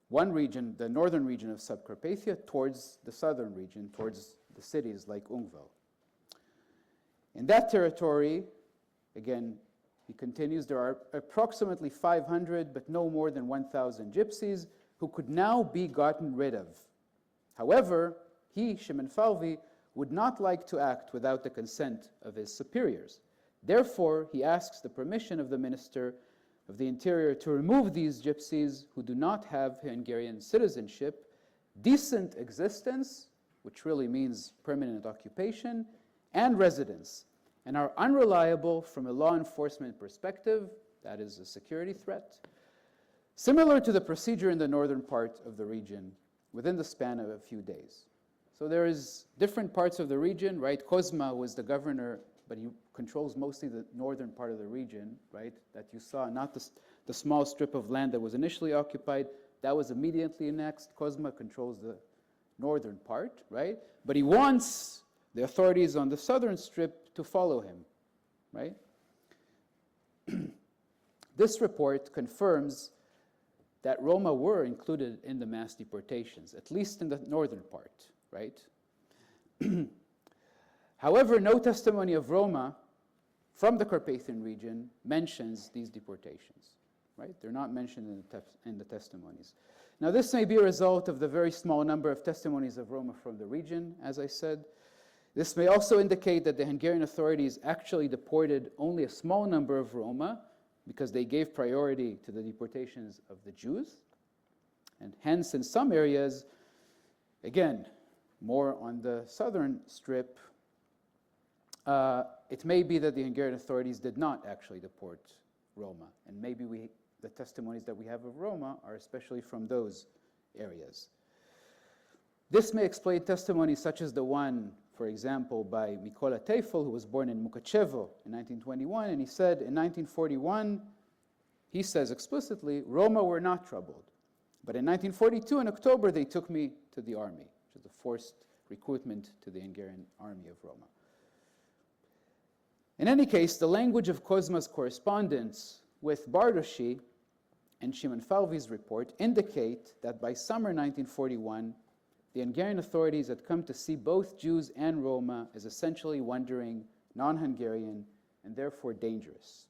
one region, the northern region of Subcarpathia, towards the southern region, towards the cities like Ungvel. In that territory, again, he continues, there are approximately 500, but no more than 1,000 gypsies who could now be gotten rid of. However, he, Cimenfalvi, would not like to act without the consent of his superiors. Therefore, he asks the permission of the Minister of the Interior to remove these gypsies who do not have Hungarian citizenship, decent existence, which really means permanent occupation, and residence, and are unreliable from a law enforcement perspective, that is a security threat, similar to the procedure in the northern part of the region within the span of a few days. So there is different parts of the region, right? Kozma was the governor, but he controls mostly the northern part of the region, right? That you saw, not the small strip of land that was initially occupied. That was immediately annexed. Kozma controls the northern part, right? But he wants the authorities on the southern strip to follow him, right? This report confirms that Roma were included in the mass deportations, at least in the northern part, right? However, no testimony of Roma from the Carpathian region mentions these deportations, right? They're not mentioned in the testimonies. Now, this may be a result of the very small number of testimonies of Roma from the region, as I said. This may also indicate that the Hungarian authorities actually deported only a small number of Roma because they gave priority to the deportations of the Jews. And hence, in some areas, again, more on the southern strip, it may be that the Hungarian authorities did not actually deport Roma. And maybe the testimonies that we have of Roma are especially from those areas. This may explain testimonies such as the one, for example, by Mikola Teifel, who was born in Mukachevo in 1921, and he said in 1941, he says explicitly, Roma were not troubled. But in 1942, in October, they took me to the army, which is a forced recruitment to the Hungarian army of Roma. In any case, the language of Kozma's correspondence with Bardoshi and Cimenfalvi's report indicate that by summer 1941, the Hungarian authorities had come to see both Jews and Roma as essentially wandering, non-Hungarian, and therefore dangerous.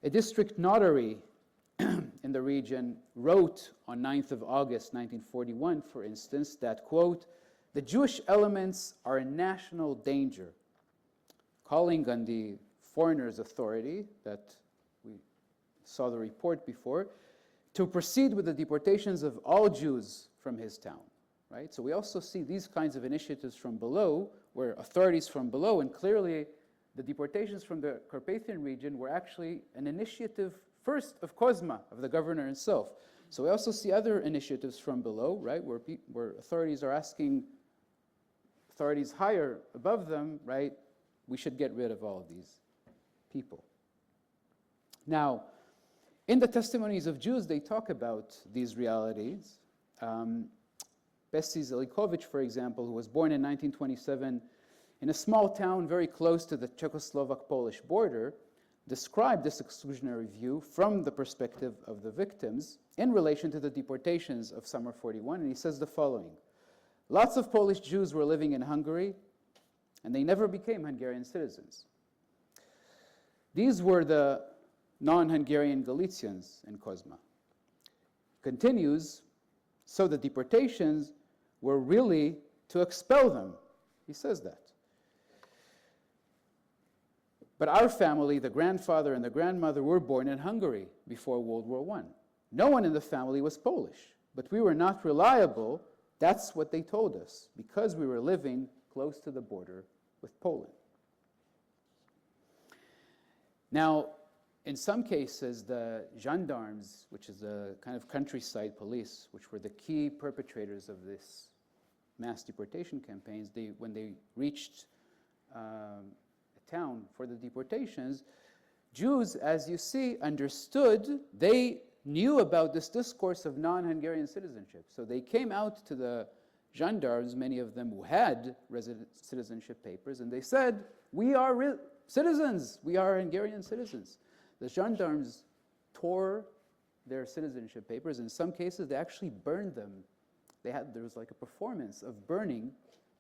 A district notary in the region wrote on 9th of August 1941, for instance, that, quote, "The Jewish elements are a national danger," calling on the foreigners' authority, that we saw the report before, to proceed with the deportations of all Jews from his town, right? So we also see these kinds of initiatives from below, where authorities from below, and clearly the deportations from the Carpathian region were actually an initiative first of Kozma, of the governor himself. So we also see other initiatives from below, right, where authorities are asking authorities higher above them, right, we should get rid of all of these people. Now, in the testimonies of Jews, they talk about these realities. Bessie Zelikovich, for example, who was born in 1927 in a small town very close to the Czechoslovak-Polish border, described this exclusionary view from the perspective of the victims in relation to the deportations of summer 41, and he says the following: "Lots of Polish Jews were living in Hungary, and they never became Hungarian citizens. These were the non-Hungarian Galicians in Kozma." Continues, so the deportations were really to expel them. He says that. But our family, the grandfather and the grandmother, were born in Hungary before World War I. No one in the family was Polish, but we were not reliable. That's what they told us, because we were living close to the border with Poland. Now, in some cases, the gendarmes, which is a kind of countryside police, which were the key perpetrators of this mass deportation campaigns, when they reached a town for the deportations, Jews, as you see, understood, they knew about this discourse of non-Hungarian citizenship. So they came out to the gendarmes, many of them who had resident citizenship papers, and they said, we are citizens, we are Hungarian citizens. The gendarmes tore their citizenship papers. In some cases, they actually burned them. There was like a performance of burning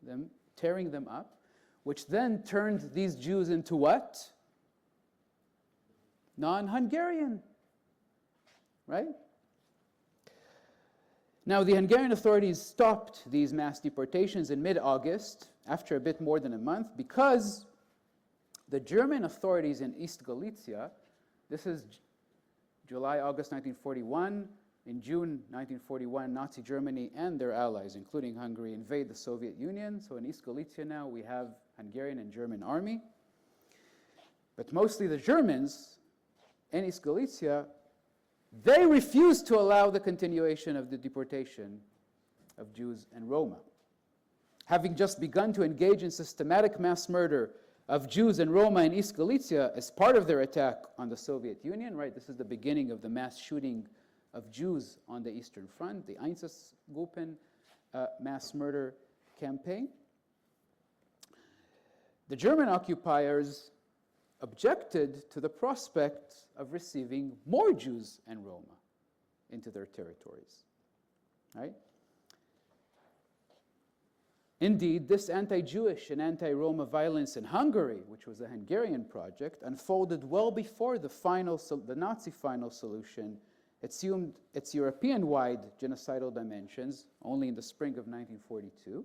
them, tearing them up, which then turned these Jews into what? Non-Hungarian, right? Now, the Hungarian authorities stopped these mass deportations in mid-August, after a bit more than a month, because the German authorities in East Galicia, this is July, August 1941. In June 1941, Nazi Germany and their allies, including Hungary, invade the Soviet Union. So in East Galicia now, we have Hungarian and German army. But mostly the Germans in East Galicia, they refused to allow the continuation of the deportation of Jews and Roma. Having just begun to engage in systematic mass murder of Jews and Roma in East Galicia as part of their attack on the Soviet Union, right? This is the beginning of the mass shooting of Jews on the Eastern Front, the Einsatzgruppen mass murder campaign. The German occupiers objected to the prospect of receiving more Jews and Roma into their territories, right? Indeed, this anti-Jewish and anti-Roma violence in Hungary, which was a Hungarian project, unfolded well before the Nazi final solution assumed its European-wide genocidal dimensions only in the spring of 1942,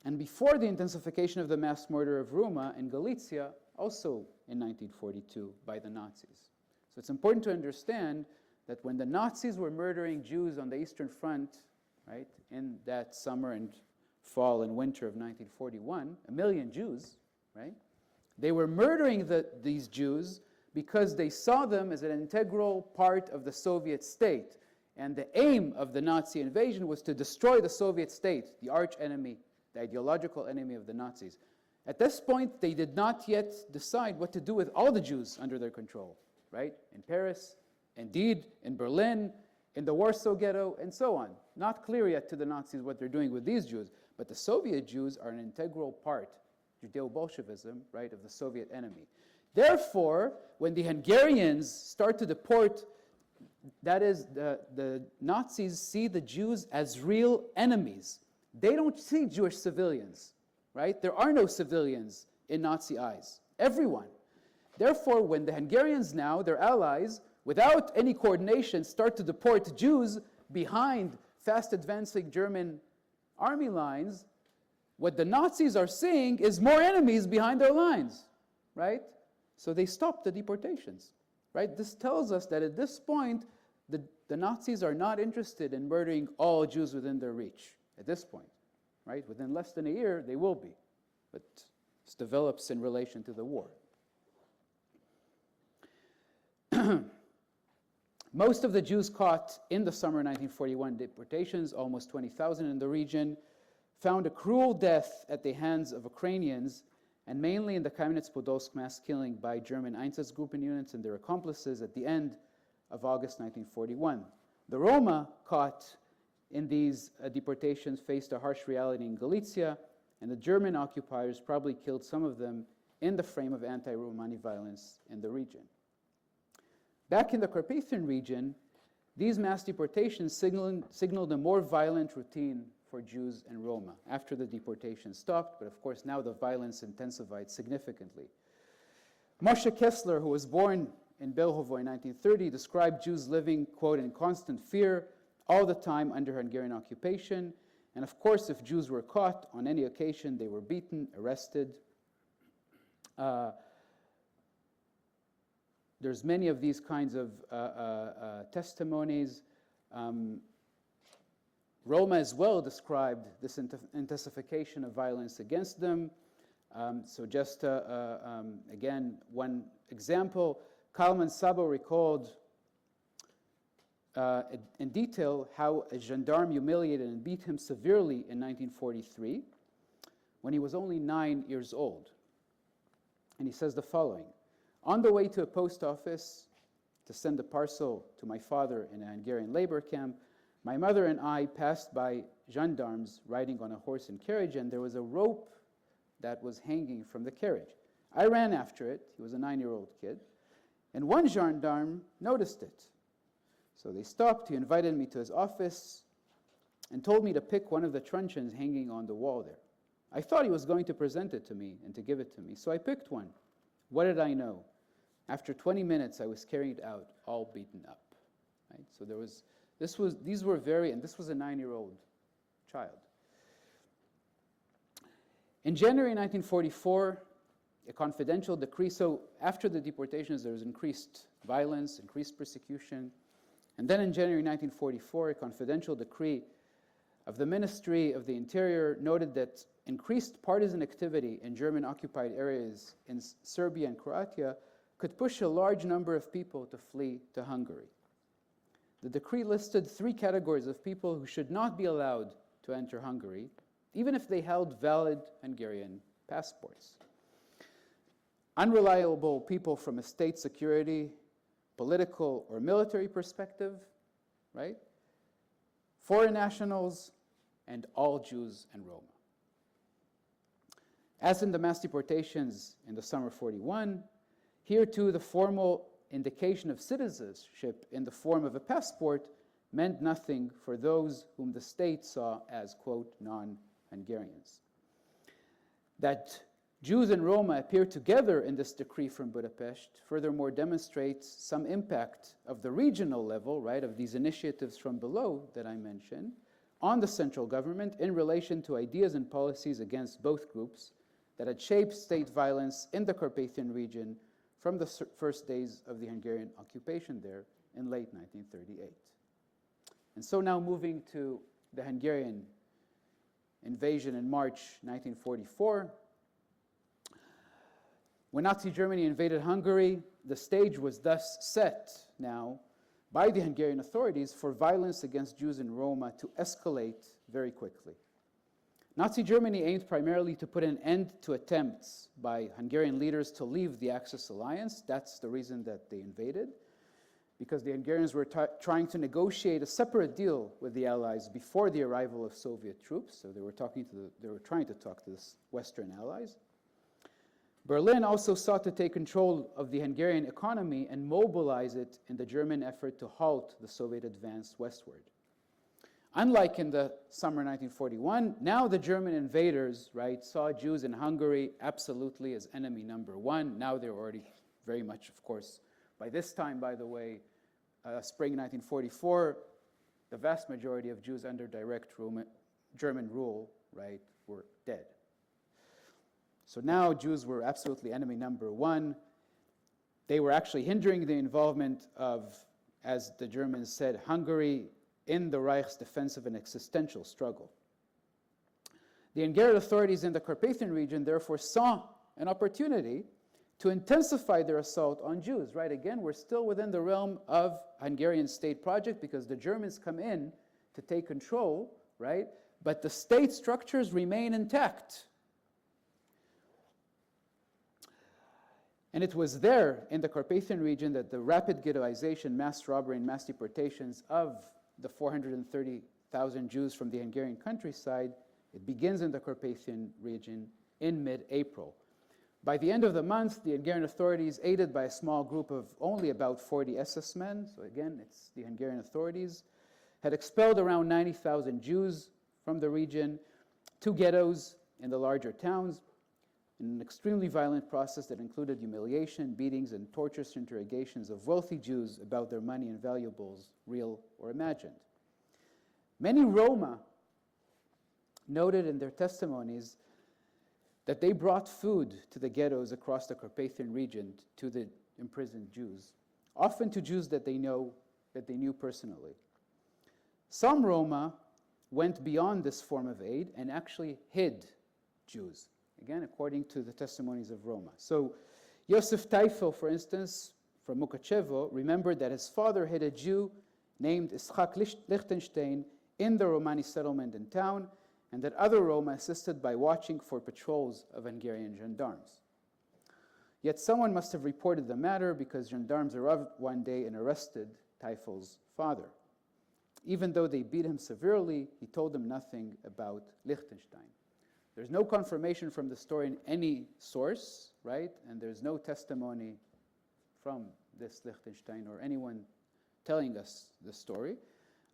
and before the intensification of the mass murder of Roma in Galicia, also in 1942 by the Nazis. So it's important to understand that when the Nazis were murdering Jews on the Eastern Front, right, in that summer and fall and winter of 1941, 1 million Jews, right, they were murdering these Jews because they saw them as an integral part of the Soviet state. And the aim of the Nazi invasion was to destroy the Soviet state, the arch enemy, the ideological enemy of the Nazis. At this point, they did not yet decide what to do with all the Jews under their control, right? In Paris, indeed, in Berlin, in the Warsaw Ghetto, and so on. Not clear yet to the Nazis what they're doing with these Jews, but the Soviet Jews are an integral part, Judeo-Bolshevism, right, of the Soviet enemy. Therefore, when the Hungarians start to deport, that is, the Nazis see the Jews as real enemies. They don't see Jewish civilians, right? There are no civilians in Nazi eyes. Everyone. Therefore, when the Hungarians now, their allies, without any coordination, start to deport Jews behind fast-advancing German army lines, what the Nazis are seeing is more enemies behind their lines, right? So they stop the deportations, right? This tells us that at this point, the Nazis are not interested in murdering all Jews within their reach, at this point, right? Within less than a year, they will be, but this develops in relation to the war. Most of the Jews caught in the summer 1941 deportations, almost 20,000 in the region, found a cruel death at the hands of Ukrainians, and mainly in the Kamenets-Podolsk mass killing by German Einsatzgruppen units and their accomplices at the end of August 1941. The Roma caught in these deportations faced a harsh reality in Galicia, and the German occupiers probably killed some of them in the frame of anti-Romani violence in the region. Back in the Carpathian region, these mass deportations signaled a more violent routine for Jews and Roma after the deportation stopped, but of course now the violence intensified significantly. Moshe Kessler, who was born in Belovo in 1930, described Jews living, quote, in constant fear all the time under Hungarian occupation, and of course if Jews were caught on any occasion, they were beaten, arrested, There's many of these kinds of testimonies. Roma as well described this intensification of violence against them. So just, again, one example, Kalman Sabo recalled in detail how a gendarme humiliated and beat him severely in 1943 when he was only 9 years old. And he says the following: on the way to a post office to send a parcel to my father in a Hungarian labor camp, my mother and I passed by gendarmes riding on a horse and carriage, and there was a rope that was hanging from the carriage. I ran after it. He was a 9-year-old kid. And one gendarme noticed it. So they stopped. He invited me to his office and told me to pick one of the truncheons hanging on the wall there. I thought he was going to present it to me and to give it to me. So I picked one. What did I know? After 20 minutes, I was carried out, all beaten up. Right? So this was a 9-year-old child. In January 1944, a confidential decree, so after the deportations, there was increased violence, increased persecution. And then in January 1944, a confidential decree of the Ministry of the Interior noted that increased partisan activity in German-occupied areas in Serbia and Croatia could push a large number of people to flee to Hungary. The decree listed 3 categories of people who should not be allowed to enter Hungary, even if they held valid Hungarian passports. Unreliable people from a state security, political, or military perspective, right? Foreign nationals, and all Jews and Roma. As in the mass deportations in the summer of 41, here too the formal indication of citizenship in the form of a passport meant nothing for those whom the state saw as, quote, non-Hungarians. That Jews and Roma appear together in this decree from Budapest furthermore demonstrates some impact of the regional level, right, of these initiatives from below that I mentioned, on the central government in relation to ideas and policies against both groups that had shaped state violence in the Carpathian region from the first days of the Hungarian occupation there in late 1938. And so now moving to the Hungarian invasion in March 1944. When Nazi Germany invaded Hungary, the stage was thus set now by the Hungarian authorities for violence against Jews and Roma to escalate very quickly. Nazi Germany aimed primarily to put an end to attempts by Hungarian leaders to leave the Axis alliance. That's the reason that they invaded, because the Hungarians were trying to negotiate a separate deal with the Allies before the arrival of Soviet troops. So they were trying to talk to the Western Allies. Berlin also sought to take control of the Hungarian economy and mobilize it in the German effort to halt the Soviet advance westward. Unlike in the summer 1941, now the German invaders, right, saw Jews in Hungary absolutely as enemy number one. Now they're already very much, of course, by this time, by the way, spring 1944, the vast majority of Jews under direct German rule, right, were dead. So now Jews were absolutely enemy number one. They were actually hindering the involvement of, as the Germans said, Hungary in the Reich's defensive and existential struggle. The Hungarian authorities in the Carpathian region therefore saw an opportunity to intensify their assault on Jews, right? Again, we're still within the realm of Hungarian state project because the Germans come in to take control, right? But the state structures remain intact. And it was there in the Carpathian region that the rapid ghettoization, mass robbery, and mass deportations of the 430,000 Jews from the Hungarian countryside, it begins in the Carpathian region in mid-April. By the end of the month, the Hungarian authorities, aided by a small group of only about 40 SS men, so again, it's the Hungarian authorities, had expelled around 90,000 Jews from the region to ghettos in the larger towns, in an extremely violent process that included humiliation, beatings, and torturous interrogations of wealthy Jews about their money and valuables, real or imagined. Many Roma noted in their testimonies that they brought food to the ghettos across the Carpathian region to the imprisoned Jews, often to Jews that they knew personally. Some Roma went beyond this form of aid and actually hid Jews, again, according to the testimonies of Roma. So Yosef Teifel, for instance, from Mukachevo, remembered that his father hid a Jew named Ischak Lichtenstein in the Romani settlement in town, and that other Roma assisted by watching for patrols of Hungarian gendarmes. Yet someone must have reported the matter, because gendarmes arrived one day and arrested Teifel's father. Even though they beat him severely, he told them nothing about Lichtenstein. There's no confirmation from the story in any source, right? And there's no testimony from this Lichtenstein or anyone telling us the story.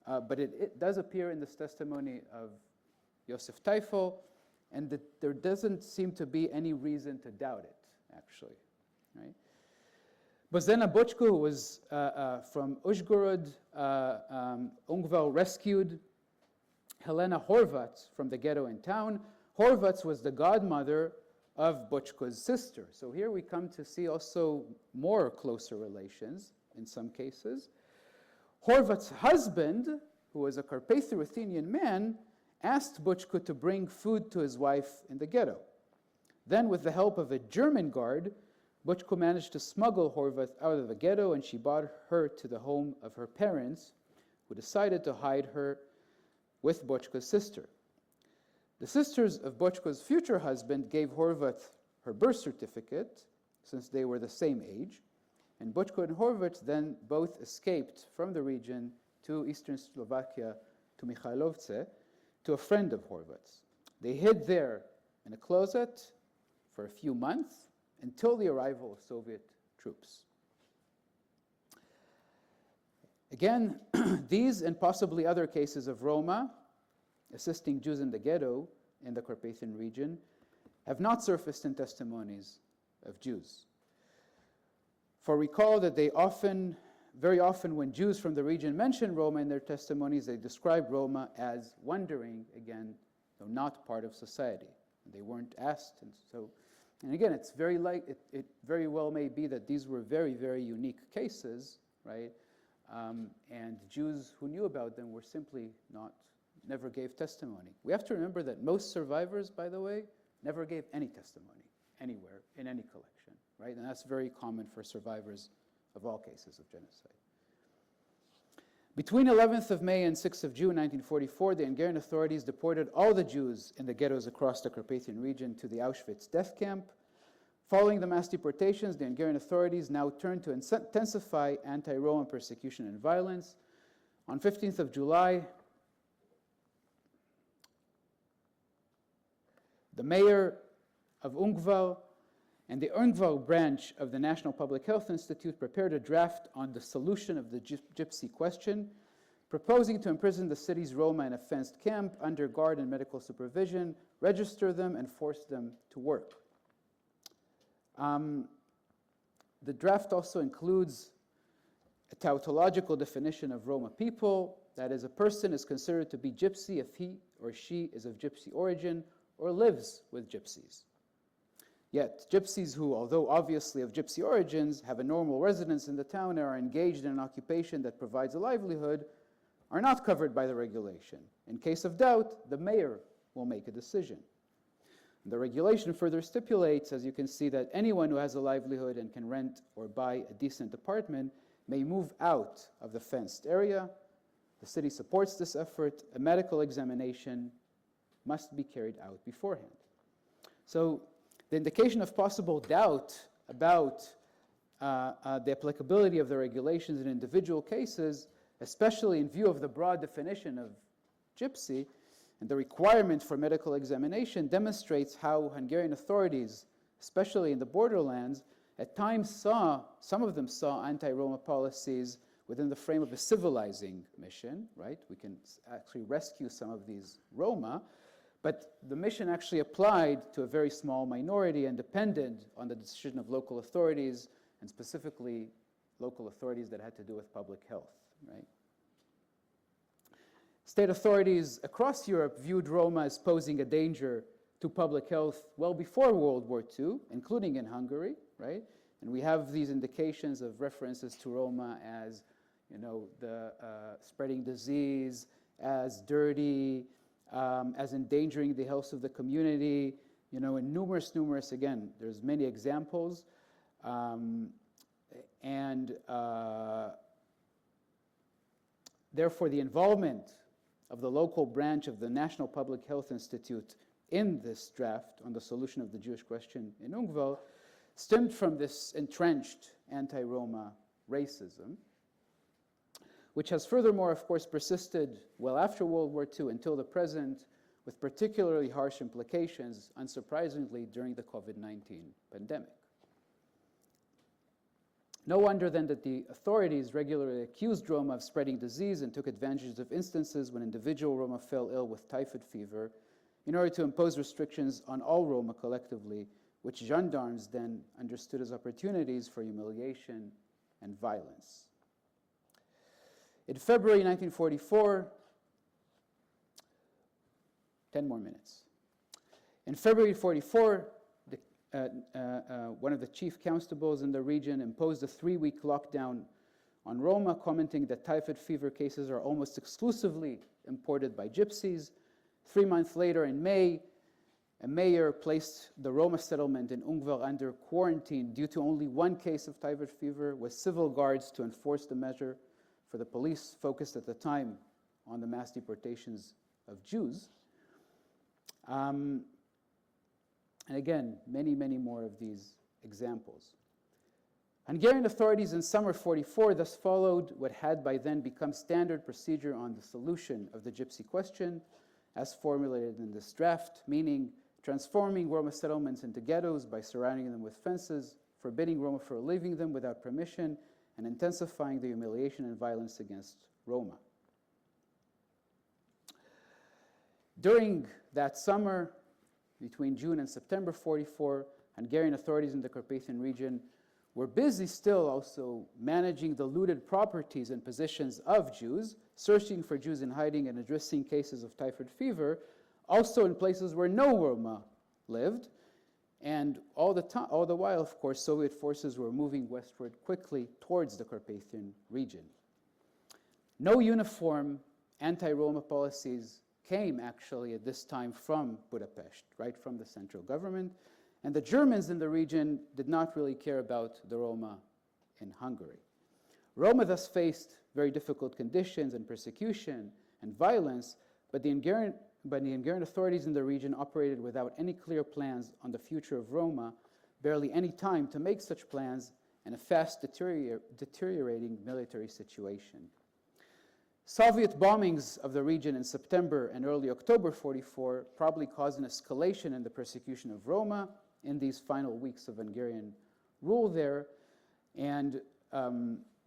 But it does appear in this testimony of Yosef Teifel, and that there doesn't seem to be any reason to doubt it, actually, right? Bozena Bochko, who was from Uzhgorod, Ungval rescued Helena Horvath from the ghetto in town. Horvath was the godmother of Bochko's sister. So here we come to see also more closer relations in some cases. Horvath's husband, who was a Carpatho-Ruthenian man, asked Bochko to bring food to his wife in the ghetto. Then, with the help of a German guard, Bochko managed to smuggle Horvath out of the ghetto, and she brought her to the home of her parents, who decided to hide her with Bochko's sister. The sisters of Bochko's future husband gave Horvath her birth certificate, since they were the same age, and Bochko and Horvath then both escaped from the region to eastern Slovakia, to Mikhailovce, to a friend of Horvath's. They hid there in a closet for a few months until the arrival of Soviet troops. Again, these and possibly other cases of Roma assisting Jews in the ghetto in the Carpathian region have not surfaced in testimonies of Jews. For recall that very often when Jews from the region mention Roma in their testimonies, they describe Roma as wandering, again, though not part of society. They weren't asked, and again, it's it very well may be that these were very, very unique cases, right? And Jews who knew about them were simply never gave testimony. We have to remember that most survivors, by the way, never gave any testimony anywhere in any collection, right? And that's very common for survivors of all cases of genocide. Between 11th of May and 6th of June 1944, the Hungarian authorities deported all the Jews in the ghettos across the Carpathian region to the Auschwitz death camp. Following the mass deportations, the Hungarian authorities now turned to intensify anti-Roma persecution and violence. On 15th of July, the mayor of Ungval and the Ungval branch of the National Public Health Institute prepared a draft on the solution of the Gypsy question, proposing to imprison the city's Roma in a fenced camp under guard and medical supervision, register them, and force them to work. The draft also includes a tautological definition of Roma people, that is, a person is considered to be Gypsy if he or she is of Gypsy origin or lives with Gypsies. Yet, Gypsies who, although obviously of Gypsy origins, have a normal residence in the town and are engaged in an occupation that provides a livelihood, are not covered by the regulation. In case of doubt, the mayor will make a decision. The regulation further stipulates, as you can see, that anyone who has a livelihood and can rent or buy a decent apartment may move out of the fenced area. The city supports this effort. A medical examination must be carried out beforehand. So, the indication of possible doubt about the applicability of the regulations in individual cases, especially in view of the broad definition of Gypsy and the requirement for medical examination, demonstrates how Hungarian authorities, especially in the borderlands, at times some of them saw anti-Roma policies within the frame of a civilizing mission, right? We can actually rescue some of these Roma, but the mission actually applied to a very small minority and depended on the decision of local authorities, and specifically local authorities that had to do with public health, right? State authorities across Europe viewed Roma as posing a danger to public health well before World War II, including in Hungary, right? And we have these indications of references to Roma as, the spreading disease, as dirty, as endangering the health of the community, and numerous, again, there's many examples. Therefore, the involvement of the local branch of the National Public Health Institute in this draft on the solution of the Jewish question in Ungval stemmed from this entrenched anti-Roma racism, which has furthermore, of course, persisted well after World War II until the present, with particularly harsh implications, unsurprisingly, during the COVID-19 pandemic. No wonder then that the authorities regularly accused Roma of spreading disease and took advantage of instances when individual Roma fell ill with typhoid fever in order to impose restrictions on all Roma collectively, which gendarmes then understood as opportunities for humiliation and violence. In February 1944, 10 more minutes. In February 1944, one of the chief constables in the region imposed a 3-week lockdown on Roma, commenting that typhoid fever cases are almost exclusively imported by gypsies. 3 months later, in May, a mayor placed the Roma settlement in Ungval under quarantine due to only 1 case of typhoid fever, with civil guards to enforce the measure, for the police focused at the time on the mass deportations of Jews. And again, many more of these examples. Hungarian authorities in summer 44 thus followed what had by then become standard procedure on the solution of the Gypsy question, as formulated in this draft, meaning transforming Roma settlements into ghettos by surrounding them with fences, forbidding Roma from leaving them without permission, and intensifying the humiliation and violence against Roma. During that summer, between June and September 44, Hungarian authorities in the Carpathian region were busy still also managing the looted properties and possessions of Jews, searching for Jews in hiding and addressing cases of typhoid fever, also in places where no Roma lived. And all the while, of course, Soviet forces were moving westward quickly towards the Carpathian region. No uniform anti-Roma policies came actually at this time from Budapest, right, from the central government. And the Germans in the region did not really care about the Roma in Hungary. Roma thus faced very difficult conditions and persecution and violence, but the Hungarian authorities in the region operated without any clear plans on the future of Roma, barely any time to make such plans, and a fast deteriorating military situation. Soviet bombings of the region in September and early October 44 probably caused an escalation in the persecution of Roma in these final weeks of Hungarian rule there. And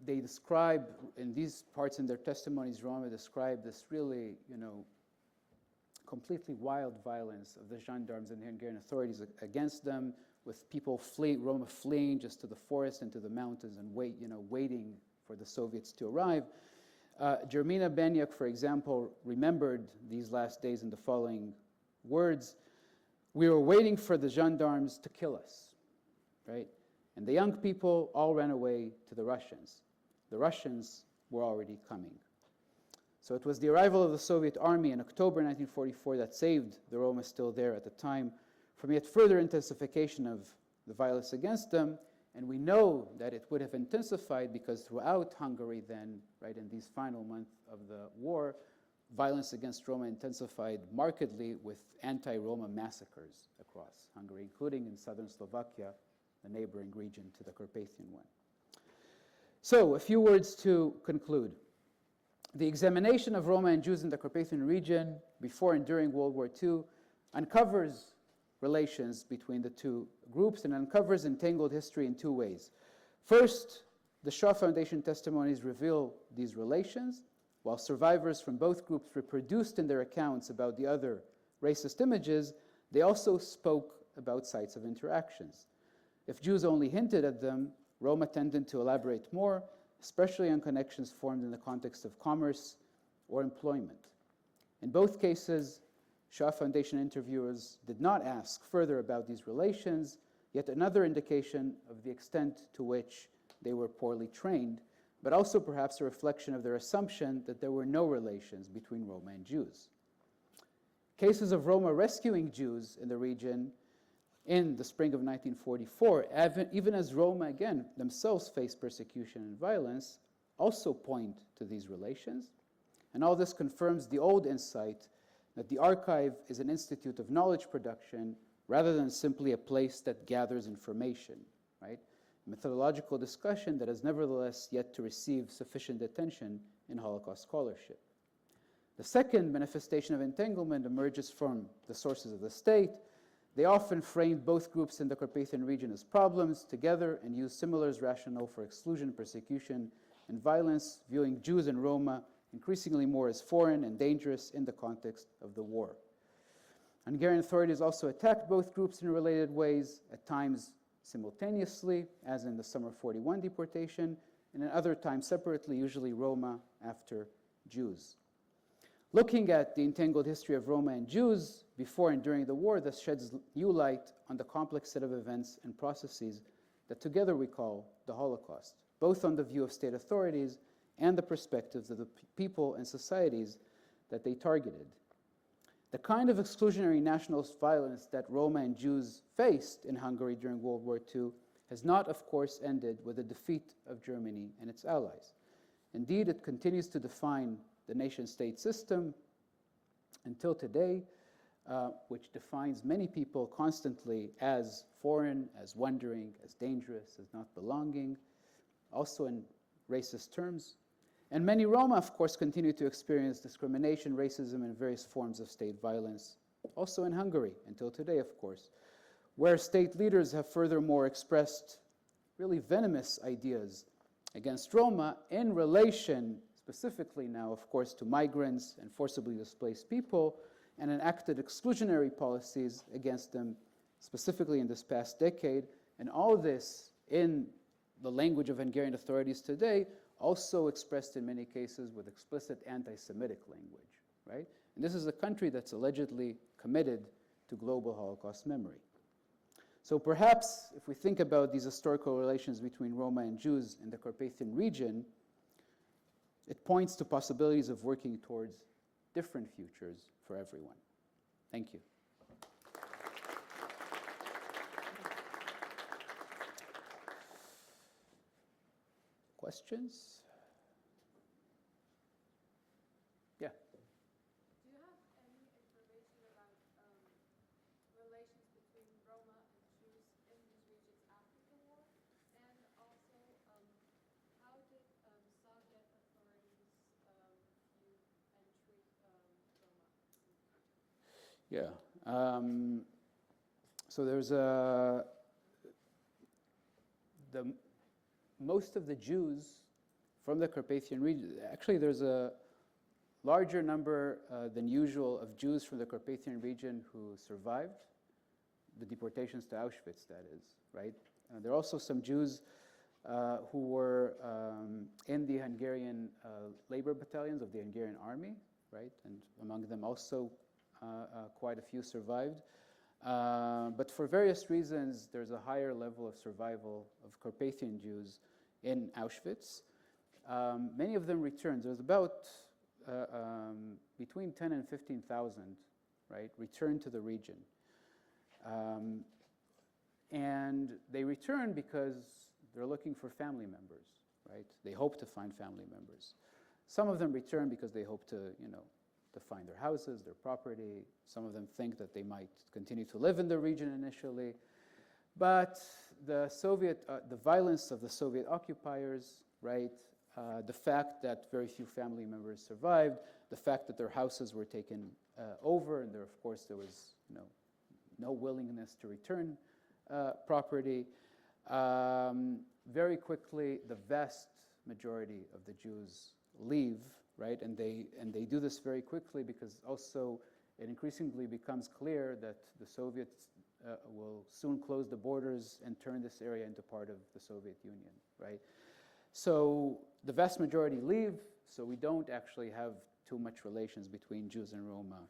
they describe, in these parts in their testimonies, Roma describe this really, completely wild violence of the gendarmes and the Hungarian authorities against them, with people Roma fleeing just to the forest and to the mountains and waiting for the Soviets to arrive. Jermina Beniak, for example, remembered these last days in the following words: "We were waiting for the gendarmes to kill us," right? And the young people all ran away to the Russians. The Russians were already coming. So it was the arrival of the Soviet army in October 1944 that saved the Roma still there at the time from yet further intensification of the violence against them. And we know that it would have intensified because throughout Hungary then, right, in these final months of the war, violence against Roma intensified markedly with anti-Roma massacres across Hungary, including in southern Slovakia, the neighboring region to the Carpathian one. So, a few words to conclude. The examination of Roma and Jews in the Carpathian region before and during World War II uncovers relations between the two groups and uncovers entangled history in 2 ways. First, the Shaw Foundation testimonies reveal these relations, while survivors from both groups reproduced in their accounts about the other racist images, they also spoke about sites of interactions. If Jews only hinted at them, Roma tended to elaborate more, especially on connections formed in the context of commerce or employment. In both cases, Shaw Foundation interviewers did not ask further about these relations, yet another indication of the extent to which they were poorly trained, but also perhaps a reflection of their assumption that there were no relations between Roma and Jews. Cases of Roma rescuing Jews in the region in the spring of 1944, even as Roma, again, themselves faced persecution and violence, also point to these relations. And all this confirms the old insight that the archive is an institute of knowledge production rather than simply a place that gathers information, right? A methodological discussion that has nevertheless yet to receive sufficient attention in Holocaust scholarship. The second manifestation of entanglement emerges from the sources of the state. They often framed both groups in the Carpathian region as problems together and used similar as rationale for exclusion, persecution, and violence, viewing Jews and Roma increasingly more as foreign and dangerous in the context of the war. Hungarian authorities also attacked both groups in related ways, at times simultaneously, as in the summer 41 deportation, and at other times separately, usually Roma after Jews. Looking at the entangled history of Roma and Jews before and during the war, thus sheds new light on the complex set of events and processes that together we call the Holocaust, both on the view of state authorities and the perspectives of the people and societies that they targeted. The kind of exclusionary nationalist violence that Roma and Jews faced in Hungary during World War II has not, of course, ended with the defeat of Germany and its allies. Indeed, it continues to define the nation-state system until today, which defines many people constantly as foreign, as wandering, as dangerous, as not belonging, also in racist terms. And many Roma, of course, continue to experience discrimination, racism, and various forms of state violence, also in Hungary, until today, of course, where state leaders have furthermore expressed really venomous ideas against Roma in relation, specifically now, of course, to migrants and forcibly displaced people, and enacted exclusionary policies against them, specifically in this past decade. And all this, in the language of Hungarian authorities today, also expressed in many cases with explicit anti-Semitic language, right? And this is a country that's allegedly committed to global Holocaust memory. So perhaps if we think about these historical relations between Roma and Jews in the Carpathian region, it points to possibilities of working towards different futures for everyone. Thank you. Questions? Yeah. Do you have any information about relations between Roma and Jews in these regions after the war? And also, how did Soviet authorities view and treat Roma? Yeah. So there's most of the Jews from the Carpathian region, actually there's a larger number than usual of Jews from the Carpathian region who survived the deportations to Auschwitz, that is, right? There are also some Jews who were in the Hungarian labor battalions of the Hungarian army, right? And among them also quite a few survived. But for various reasons, there's a higher level of survival of Carpathian Jews in Auschwitz. Many of them returned. There's about between 10 and 15,000, right, returned to the region. And they return because they're looking for family members, right? They hope to find family members. Some of them return because they hope to, to find their houses, their property. Some of them think that they might continue to live in the region initially. But the violence of the Soviet occupiers, right, the fact that very few family members survived, the fact that their houses were taken over, and of course there was no willingness to return property. Very quickly, the vast majority of the Jews leave, right, and they do this very quickly because also it increasingly becomes clear that the Soviets will soon close the borders and turn this area into part of the Soviet Union, right? So the vast majority leave, so we don't actually have too much relations between Jews and Roma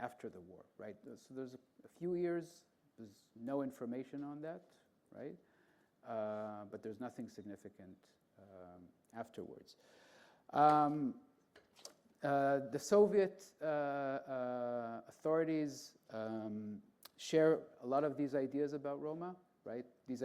after the war, right? So there's a few years, there's no information on that, right? But there's nothing significant afterwards. The Soviet authorities share a lot of these ideas about Roma, right? These,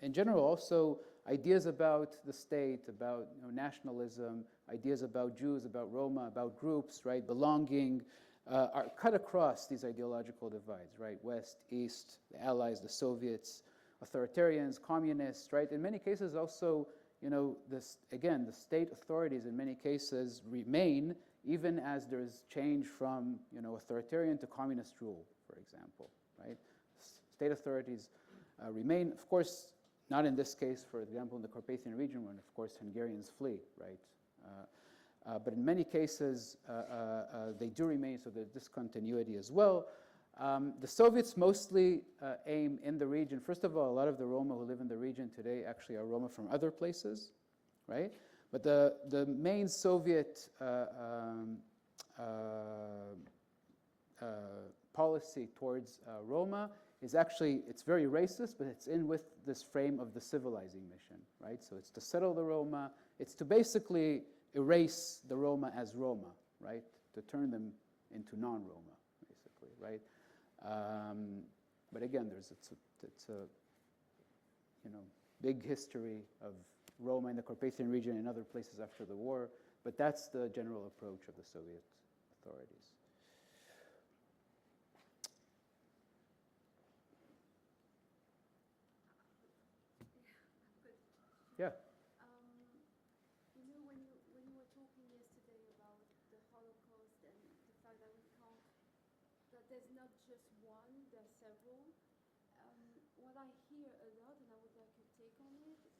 in general, also ideas about the state, about nationalism, ideas about Jews, about Roma, about groups, right? Belonging, are cut across these ideological divides, right? West, East, the Allies, the Soviets, authoritarians, communists, right? In many cases, also, again, the state authorities in many cases remain, even as there's change from, authoritarian to communist rule, for example, right? State authorities remain, of course, not in this case, for example, in the Carpathian region, when, of course, Hungarians flee, right? But in many cases, they do remain, so there's discontinuity as well. The Soviets mostly aim in the region. First of all, a lot of the Roma who live in the region today actually are Roma from other places, right? But the main Soviet policy towards Roma is actually, it's very racist, but it's in with this frame of the civilizing mission, right? So it's to settle the Roma, it's to basically erase the Roma as Roma, right? To turn them into non-Roma, basically, right? But again, it's a big history of Roma in the Carpathian region and other places after the war, but that's the general approach of the Soviet authorities. Yeah. When you were talking yesterday about the Holocaust and the fact that that there's not just one, there's several. What I hear a lot, and I would like your take on it, is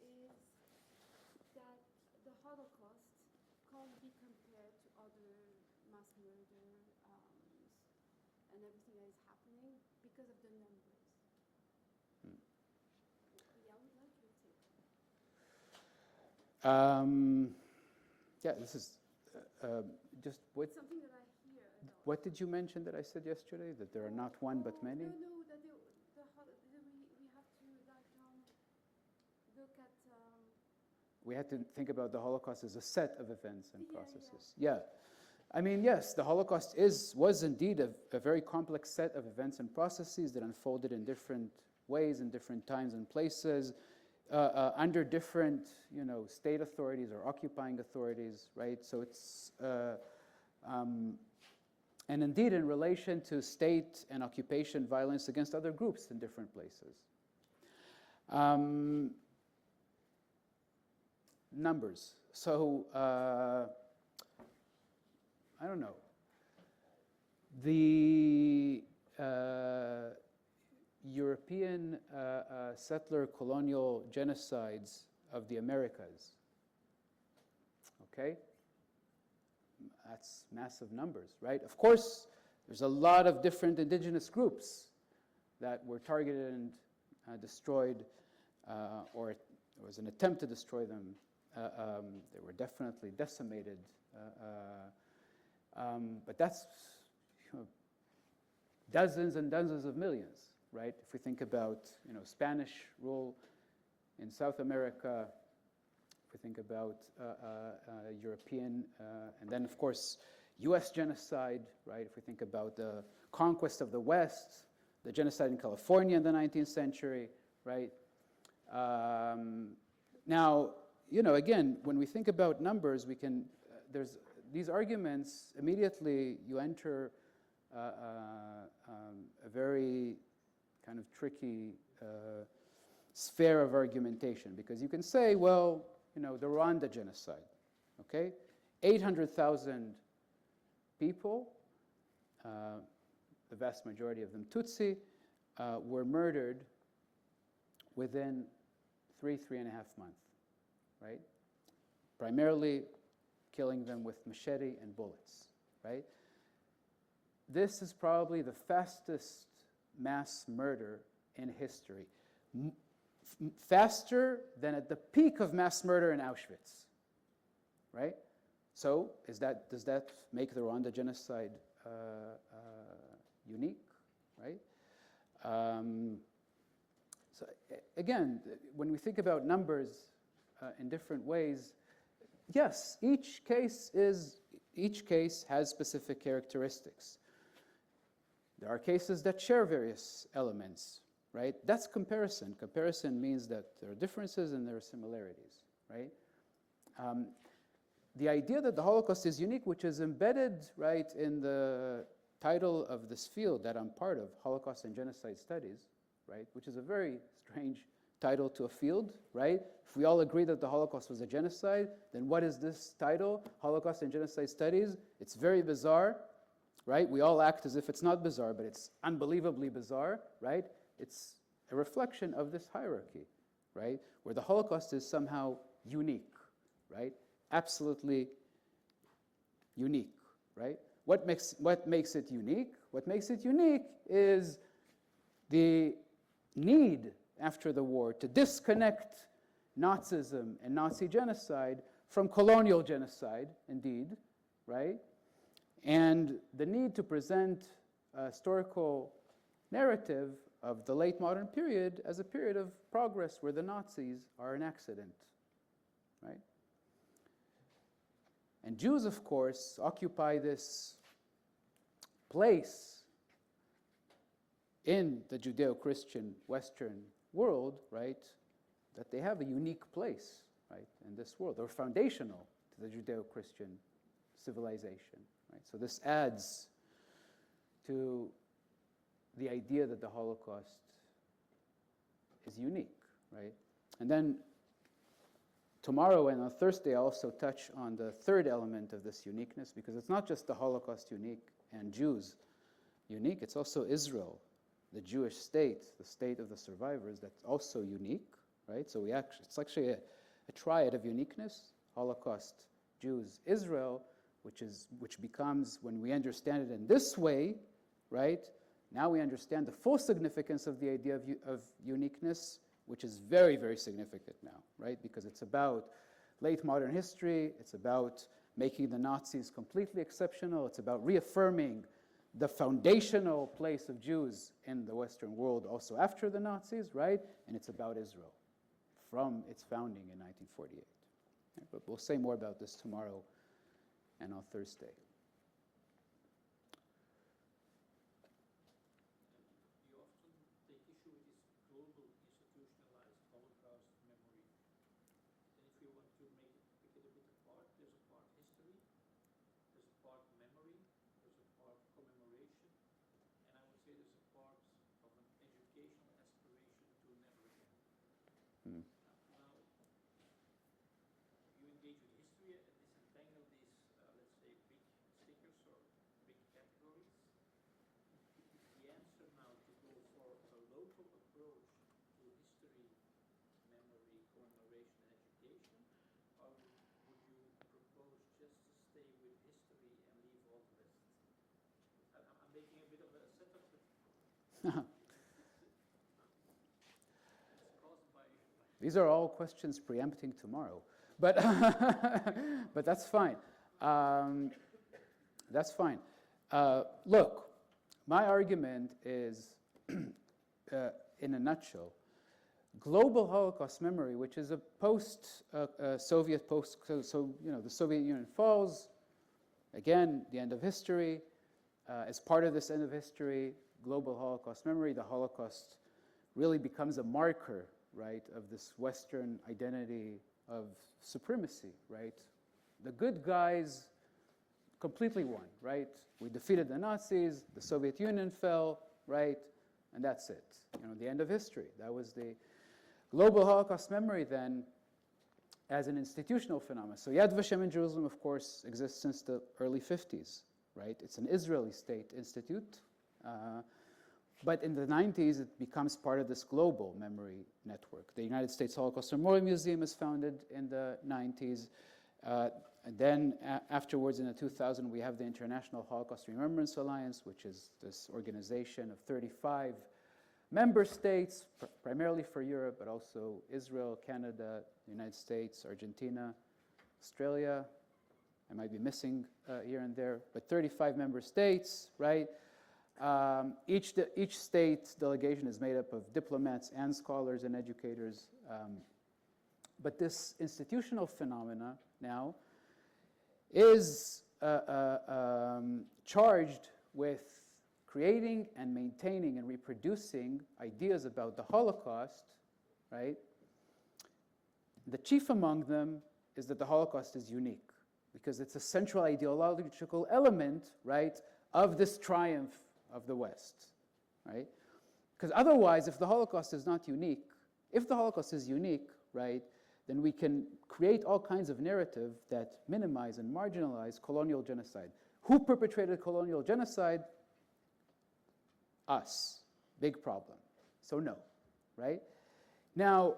that the Holocaust can't be compared to other mass murder and everything that is happening because of the numbers. Yeah, I would like your take. Yeah, this is just what. Something that I hear a lot. What did you mention that I said yesterday? That there are not one but many? No, that we have to look at. We had to think about the Holocaust as a set of events and processes. Yeah. I mean, yes, the Holocaust was indeed a very complex set of events and processes that unfolded in different ways, in different times and places, under different, state authorities or occupying authorities, right? So it's, and indeed in relation to state and occupation violence against other groups in different places. Numbers. So, I don't know. The European settler colonial genocides of the Americas, okay? That's massive numbers, right? Of course, there's a lot of different indigenous groups that were targeted and destroyed, or it was an attempt to destroy them. They were definitely decimated. But that's dozens and dozens of millions, right? If we think about, Spanish rule in South America, if we think about European, and then, of course, U.S. genocide, right? If we think about the conquest of the West, the genocide in California in the 19th century, right? Now, again, when we think about numbers, we can, there's these arguments, immediately you enter a very kind of tricky sphere of argumentation, because you can say, well, the Rwanda genocide, okay? 800,000 people, the vast majority of them Tutsi, were murdered within 3.5 months, right? Primarily killing them with machete and bullets, right? This is probably the fastest mass murder in history. Faster than at the peak of mass murder in Auschwitz, right? So does that make the Rwanda genocide unique, right? So again, when we think about numbers in different ways, yes, each case has specific characteristics. There are cases that share various elements, right? That's comparison. Comparison means that there are differences and there are similarities, right? The idea that the Holocaust is unique, which is embedded, right, in the title of this field that I'm part of, Holocaust and Genocide Studies, right, which is a very strange title to a field, right? If we all agree that the Holocaust was a genocide, then what is this title, Holocaust and Genocide Studies? It's very bizarre, right? We all act as if it's not bizarre, but it's unbelievably bizarre, right? It's a reflection of this hierarchy, right? Where the Holocaust is somehow unique, right? Absolutely unique, right? What makes it unique? What makes it unique is the need after the war to disconnect Nazism and Nazi genocide from colonial genocide, indeed, right? And the need to present a historical narrative of the late modern period as a period of progress where the Nazis are an accident, right? And Jews, of course, occupy this place in the Judeo-Christian Western world, right, that they have a unique place, right, in this world. They're foundational to the Judeo-Christian civilization, right? So this adds to the idea that the Holocaust is unique, right? And then tomorrow and on Thursday, I'll also touch on the third element of this uniqueness, because it's not just the Holocaust unique and Jews unique, it's also Israel, the Jewish state, the state of the survivors, that's also unique, right? So it's actually a triad of uniqueness: Holocaust, Jews, Israel, which becomes, when we understand it in this way, right? Now we understand the full significance of the idea of uniqueness, which is very, very significant now, right? Because it's about late modern history, it's about making the Nazis completely exceptional, it's about reaffirming the foundational place of Jews in the Western world also after the Nazis, right? And it's about Israel from its founding in 1948. Right? But we'll say more about this tomorrow and on Thursday. You often take issue with this global institutionalized Holocaust memory. And if you want to pick it a bit apart, there's a part history, there's a part memory, there's a part commemoration, and I would say there's a part of an educational aspiration to never again. Mm. Now, you engage with history and disentangle these, let's say, big stickers or big categories. Is the answer now to go for a local approach to history, memory, commemoration, and education, or would you propose just to stay with history and leave all the rest? I'm making a bit of a setup, but it's caused by These are all questions preempting tomorrow, but but that's fine. That's fine. Look, my argument is, in a nutshell, global Holocaust memory, which is a post-Soviet so the Soviet Union falls. Again, the end of history. As part of this end of history, global Holocaust memory, the Holocaust really becomes a marker, right, of this Western identity of supremacy, right? The good guys completely won, right? We defeated the Nazis, the Soviet Union fell, right? And that's it. The end of history. That was the global Holocaust memory then as an institutional phenomenon. So Yad Vashem in Jerusalem, of course, exists since the early 50s, right? It's an Israeli state institute. But in the 90s, it becomes part of this global memory network. The United States Holocaust Memorial Museum is founded in the 90s. And then afterwards, in the 2000s, we have the International Holocaust Remembrance Alliance, which is this organization of 35 member states, primarily for Europe, but also Israel, Canada, the United States, Argentina, Australia, I might be missing here and there, but 35 member states, right? Each state delegation is made up of diplomats and scholars and educators. But this institutional phenomena now is charged with creating and maintaining and reproducing ideas about the Holocaust, right? The chief among them is that the Holocaust is unique because it's a central ideological element, right, of this triumph of the West, right? Because otherwise, if the Holocaust is not unique, if the Holocaust is unique, right, then we can create all kinds of narrative that minimize and marginalize colonial genocide. Who perpetrated colonial genocide? Us. Big problem. So no, right? Now,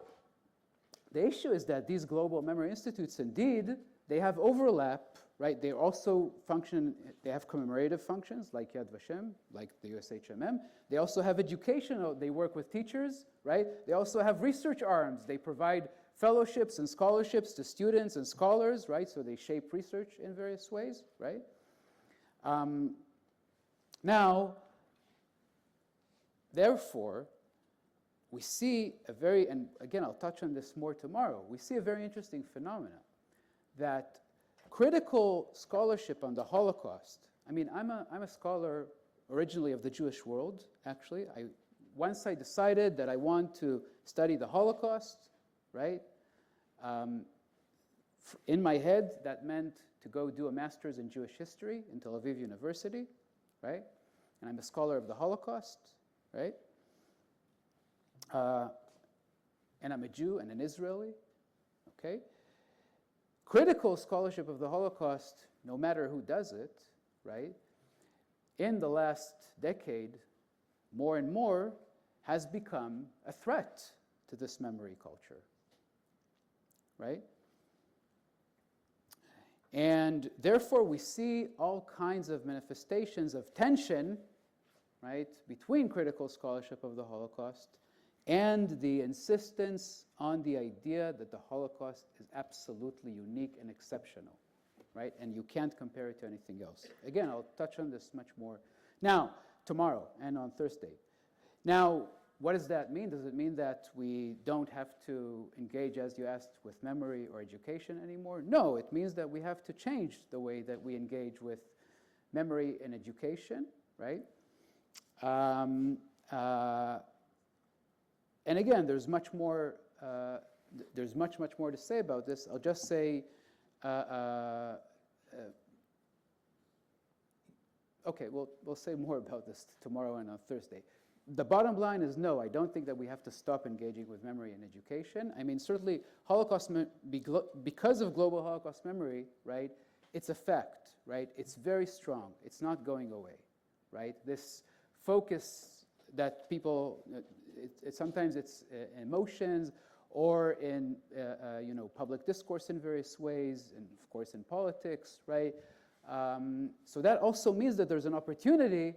the issue is that these global memory institutes, indeed, they have overlap, right? They also function, they have commemorative functions like Yad Vashem, like the USHMM. They also have educational, they work with teachers, right? They also have research arms. They provide fellowships and scholarships to students and scholars, right? So they shape research in various ways, right? Now, therefore, we see a very, and again, I'll touch on this more tomorrow, we see a very interesting phenomena that critical scholarship on the Holocaust, I mean, I'm a scholar originally of the Jewish world, actually. Once I decided that I want to study the Holocaust, right? In my head, that meant to go do a master's in Jewish history in Tel Aviv University, right? And I'm a scholar of the Holocaust, right? And I'm a Jew and an Israeli, okay? Critical scholarship of the Holocaust, no matter who does it, right? In the last decade, more and more, has become a threat to this memory culture, right? And therefore, we see all kinds of manifestations of tension, right, between critical scholarship of the Holocaust and the insistence on the idea that the Holocaust is absolutely unique and exceptional, right? And you can't compare it to anything else. Again, I'll touch on this much more now, tomorrow, and on Thursday. Now, what does that mean? Does it mean that we don't have to engage, as you asked, with memory or education anymore? No, it means that we have to change the way that we engage with memory and education, right? And again, there's much more. There's much more to say about this. I'll just say. Okay, we'll say more about this tomorrow and on Thursday. The bottom line is no, I don't think that we have to stop engaging with memory and education. I mean, certainly, Holocaust, because of global Holocaust memory, right, it's a fact, right? It's very strong. It's not going away, right? This focus that people, sometimes it's emotions or in, public discourse in various ways, and of course in politics, right? So that also means that there's an opportunity,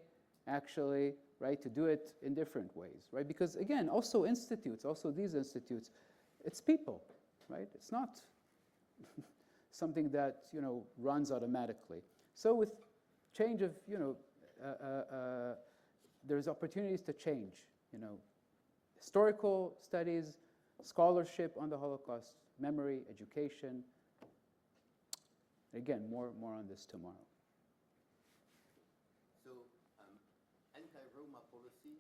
actually, right, to do it in different ways, right? Because again, also institutes, also these institutes, it's people, right? It's not something that, runs automatically. So with change of, there's opportunities to change, historical studies, scholarship on the Holocaust, memory, education. Again, more on this tomorrow. Anti-Roma policy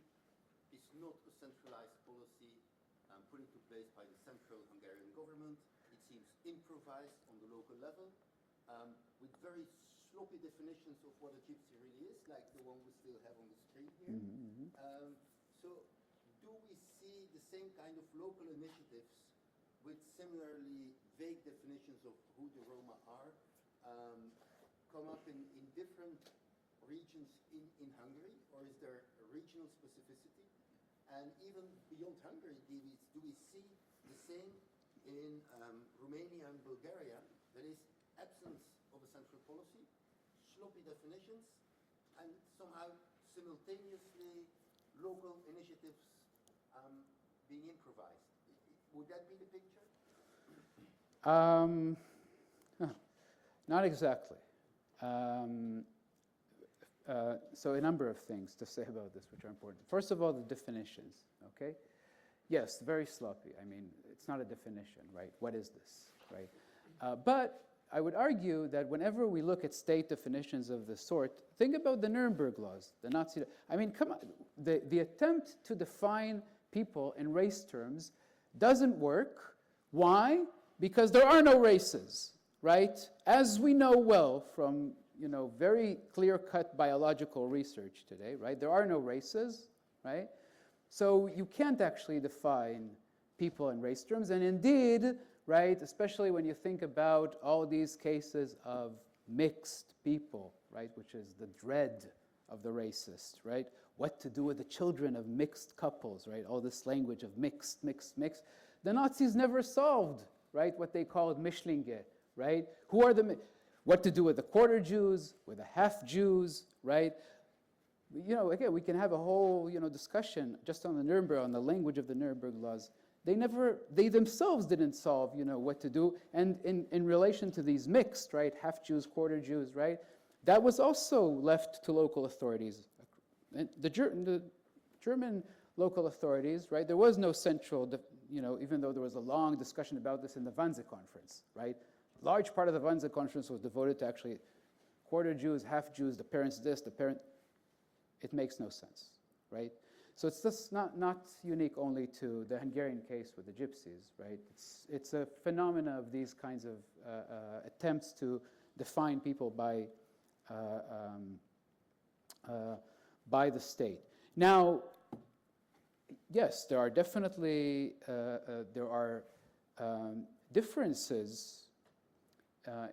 is not a centralized policy put into place by the central Hungarian government. It seems improvised on the local level with very sloppy definitions of what a gypsy really is, like the one we still have on the screen here. So do we see the same kind of local initiatives with similarly vague definitions of who the Roma are come up in different regions in Hungary, or is there a regional specificity? And even beyond Hungary, do we see the same in Romania and Bulgaria? There is absence of a central policy, sloppy definitions, and somehow simultaneously local initiatives being improvised. Would that be the picture? Not exactly. So a number of things to say about this which are important. First of all, the definitions, okay? Yes, very sloppy. I mean, it's not a definition, right? What is this, right? But I would argue that whenever we look at state definitions of this sort, think about the Nuremberg laws, the Nazi... I mean, come on. The attempt to define people in race terms doesn't work. Why? Because there are no races, right? As we know well from, very clear-cut biological research today, right? There are no races, right? So you can't actually define people in race terms. And indeed, right, especially when you think about all these cases of mixed people, right, which is the dread of the racist, right? What to do with the children of mixed couples, right? All this language of mixed. The Nazis never solved, right, what they called Mischlinge, right? What to do with the quarter Jews, with the half Jews, right? Again, we can have a whole, discussion just on the Nuremberg, on the language of the Nuremberg laws. They themselves didn't solve, what to do. And in relation to these mixed, right, half Jews, quarter Jews, right, that was also left to local authorities. And the German local authorities, right, there was no central, even though there was a long discussion about this in the Wannsee Conference, right? Large part of the Wannsee Conference was devoted to actually quarter Jews, half Jews, the parents this, the parent... It makes no sense, right? So it's just not unique only to the Hungarian case with the gypsies, right? It's a phenomena of these kinds of attempts to define people by the state. Now, yes, there are definitely differences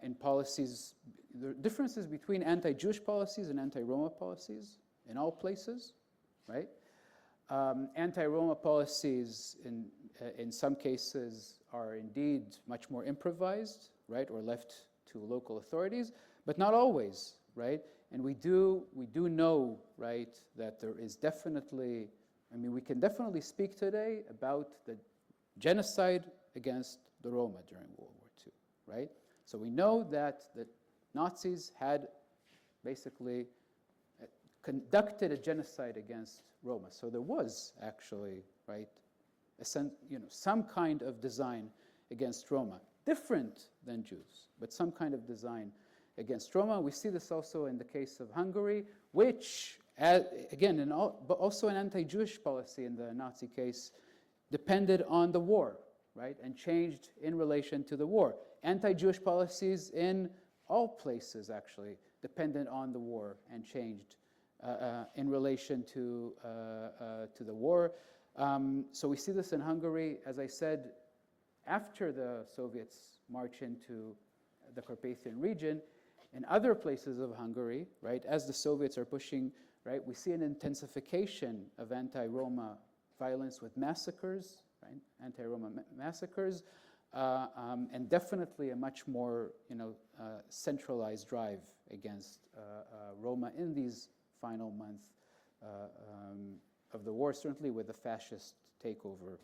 in policies. There are differences between anti-Jewish policies and anti-Roma policies in all places, right? Anti-Roma policies in some cases are indeed much more improvised, right, or left to local authorities, but not always, right? And we do know, right, that there is definitely, we can definitely speak today about the genocide against the Roma during World War II, right? So we know that the Nazis had basically conducted a genocide against Roma. So there was actually, right, some kind of design against Roma. Different than Jews, but some kind of design against Roma. We see this also in the case of Hungary, which, again, but also an anti-Jewish policy in the Nazi case, depended on the war, right, and changed in relation to the war. Anti-Jewish policies in all places, actually, depended on the war and changed in relation to the war. So we see this in Hungary, as I said, after the Soviets march into the Carpathian region. In other places of Hungary, right, as the Soviets are pushing, right, we see an intensification of anti-Roma violence with massacres, right, anti-Roma massacres, and definitely a much more, centralized drive against Roma in these final months of the war, certainly with the fascist takeover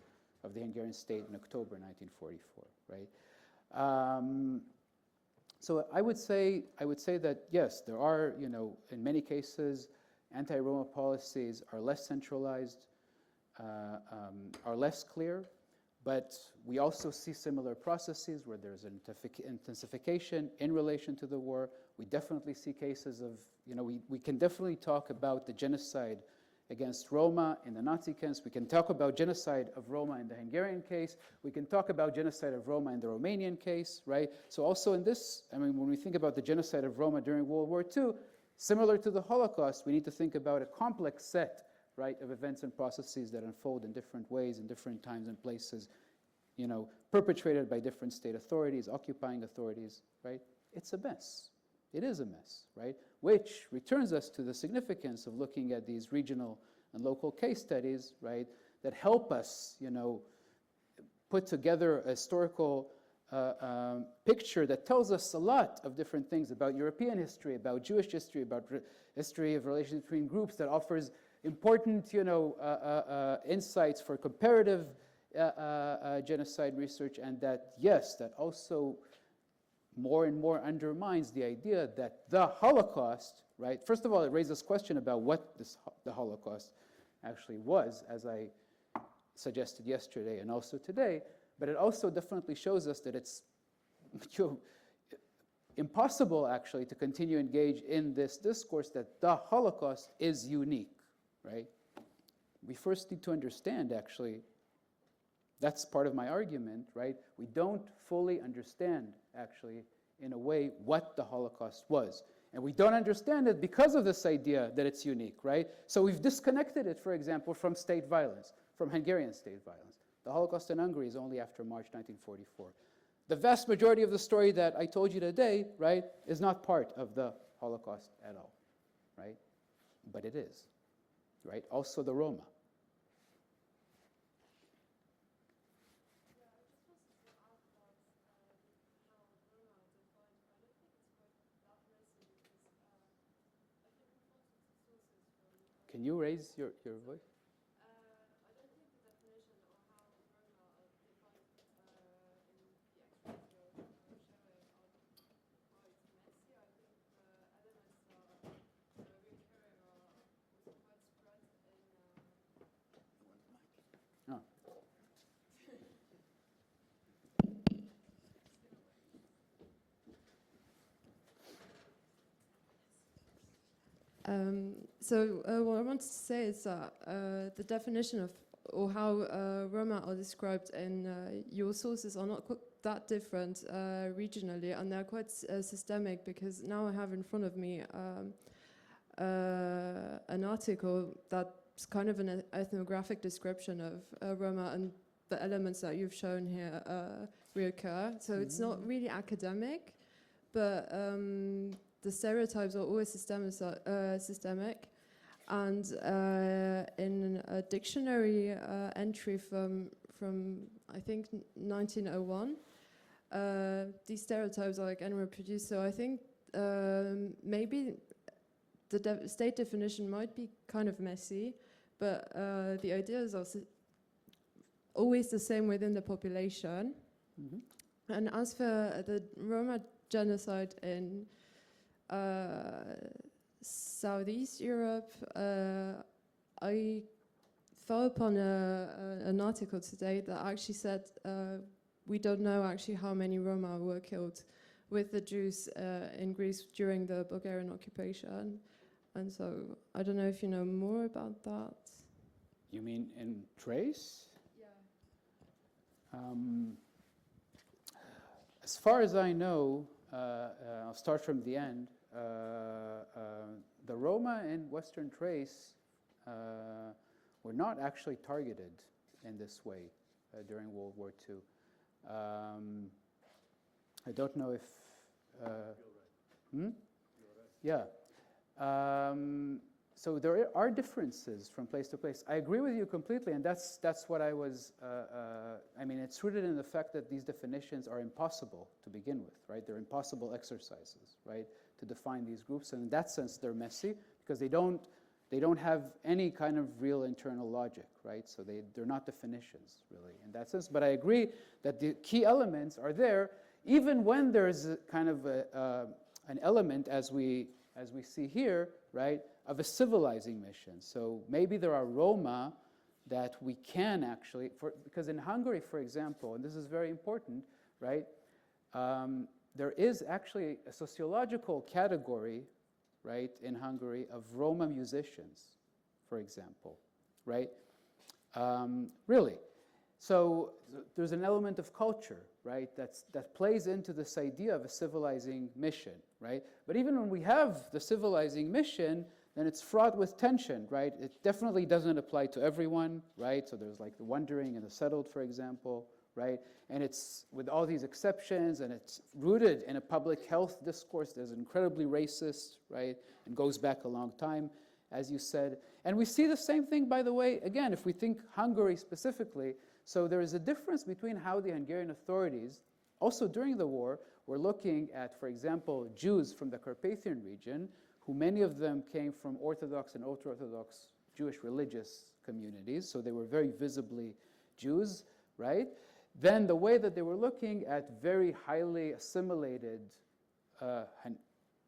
of the Hungarian state in October 1944, right? So I would say that yes, there are, in many cases, anti-Roma policies are less centralized, are less clear, but we also see similar processes where there's an intensification in relation to the war. We definitely see cases of, we can definitely talk about the genocide against Roma in the Nazi camps. We can talk about genocide of Roma in the Hungarian case. We can talk about genocide of Roma in the Romanian case, right? So also in this, when we think about the genocide of Roma during World War II, similar to the Holocaust, we need to think about a complex set, right, of events and processes that unfold in different ways, in different times and places, perpetrated by different state authorities, occupying authorities, right? It's a mess. It is a mess, right? Which returns us to the significance of looking at these regional and local case studies, right, that help us, put together a historical picture that tells us a lot of different things about European history, about Jewish history, about history of relations between groups, that offers important, insights for comparative genocide research, and that, yes, that also more and more undermines the idea that the Holocaust, right? First of all, it raises question about what the Holocaust actually was, as I suggested yesterday and also today, but it also definitely shows us that it's impossible actually to continue engage in this discourse that the Holocaust is unique, right? We first need to understand actually, that's part of my argument, right? We don't fully understand actually in a way what the Holocaust was. And we don't understand it because of this idea that it's unique, right? So we've disconnected it, for example, from state violence, from Hungarian state violence. The Holocaust in Hungary is only after March 1944. The vast majority of the story that I told you today, right, is not part of the Holocaust at all, right? But it is, right? Also the Roma. Can you raise your voice? I don't think the definition or how Roma are defined in the extracts you're showing are quite messy. I think the elements are recurring or also quite spread in. Oh. What I wanted to say is that the definition of or how Roma are described in your sources are not that different regionally, and they're quite systemic, because now I have in front of me an article that's kind of an ethnographic description of Roma, and the elements that you've shown here reoccur. So it's not really academic, but the stereotypes are always systemic. And in a dictionary entry from I think 1901, these stereotypes are again reproduced. So I think maybe the state definition might be kind of messy, but the ideas are always the same within the population. Mm-hmm. And as for the Roma genocide in Southeast Europe, I fell upon an article today that actually said we don't know actually how many Roma were killed with the Jews in Greece during the Bulgarian occupation. And so I don't know if you know more about that. You mean in Trace? Yeah. As far as I know, I'll start from the end. The Roma in Western Trace were not actually targeted in this way during World War II. I don't know if... You're right. Hmm? You're right. Yeah. So there are differences from place to place. I agree with you completely, and that's what I was... I mean, it's rooted in the fact that these definitions are impossible to begin with, right? They're impossible exercises, right, to define these groups. And in that sense, they're messy because they don't have any kind of real internal logic, right? So they're not definitions, really, in that sense. But I agree that the key elements are there, even when there's a kind of an element, as we see here, right, of a civilizing mission. So maybe there are Roma that we can actually, because in Hungary, for example, and this is very important, right, there is actually a sociological category, right, in Hungary of Roma musicians, for example, right? Really. So there's an element of culture, right, that plays into this idea of a civilizing mission, right? But even when we have the civilizing mission, then it's fraught with tension, right? It definitely doesn't apply to everyone, right? So there's like the wandering and the settled, for example, right? And it's with all these exceptions, and it's rooted in a public health discourse that's incredibly racist, right? And goes back a long time, as you said. And we see the same thing, by the way, again, if we think Hungary specifically. So there is a difference between how the Hungarian authorities, also during the war, were looking at, for example, Jews from the Carpathian region, who many of them came from Orthodox and ultra-Orthodox Jewish religious communities, so they were very visibly Jews, right? then the way that they were looking at very highly assimilated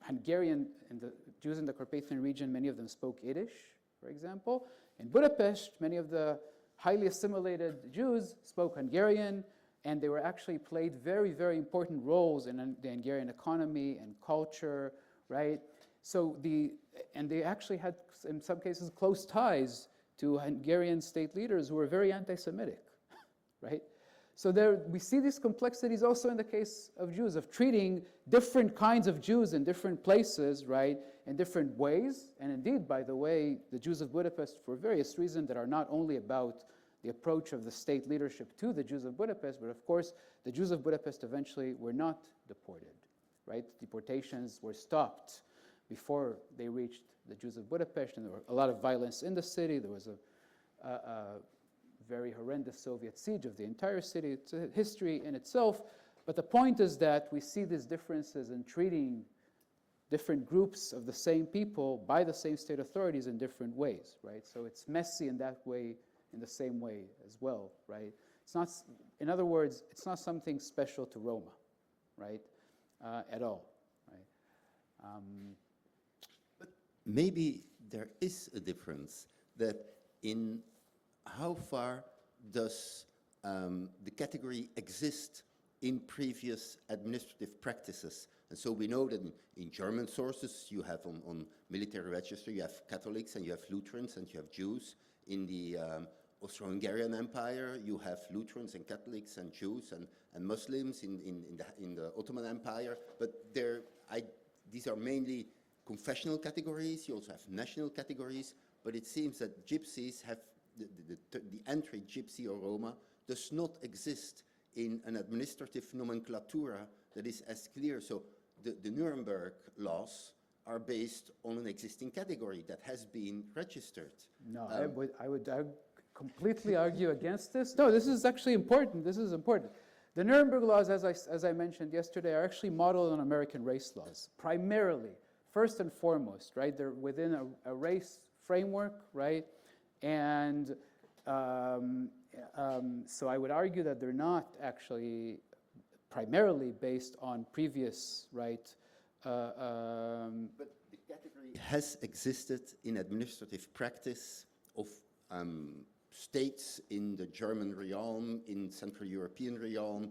Hungarian, and the Jews in the Carpathian region, many of them spoke Yiddish, for example. In Budapest, many of the highly assimilated Jews spoke Hungarian, and they were actually played very, very important roles in the Hungarian economy and culture, right? So and they actually had, in some cases, close ties to Hungarian state leaders who were very anti-Semitic, right? So there, we see these complexities also in the case of Jews, of treating different kinds of Jews in different places, right, in different ways. And indeed, by the way, the Jews of Budapest, for various reasons that are not only about the approach of the state leadership to the Jews of Budapest, but of course, the Jews of Budapest eventually were not deported, right? Deportations were stopped before they reached the Jews of Budapest, and there was a lot of violence in the city. There was a very horrendous Soviet siege of the entire city. It's a history in itself. But the point is that we see these differences in treating different groups of the same people by the same state authorities in different ways, right? So it's messy in that way, in the same way as well, right? It's not, in other words, it's not something special to Roma, right, at all, right? But maybe there is a difference that in how far does the category exist in previous administrative practices? And so we know that in German sources, you have on military register, you have Catholics and you have Lutherans and you have Jews. In the Austro-Hungarian Empire, you have Lutherans and Catholics and Jews and Muslims in the Ottoman Empire. But these are mainly confessional categories. You also have national categories. But it seems that gypsies have the entry gypsy or Roma does not exist in an administrative nomenclatura that is as clear. So the Nuremberg laws are based on an existing category that has been registered. No, I would completely argue against this. No, this is actually important. This is important. The Nuremberg laws, as I mentioned yesterday, are actually modeled on American race laws, primarily, first and foremost, right? They're within a race framework, right? And so I would argue that they're not actually primarily based on previous, right? But the category has existed in administrative practice of states in the German realm, in Central European realm.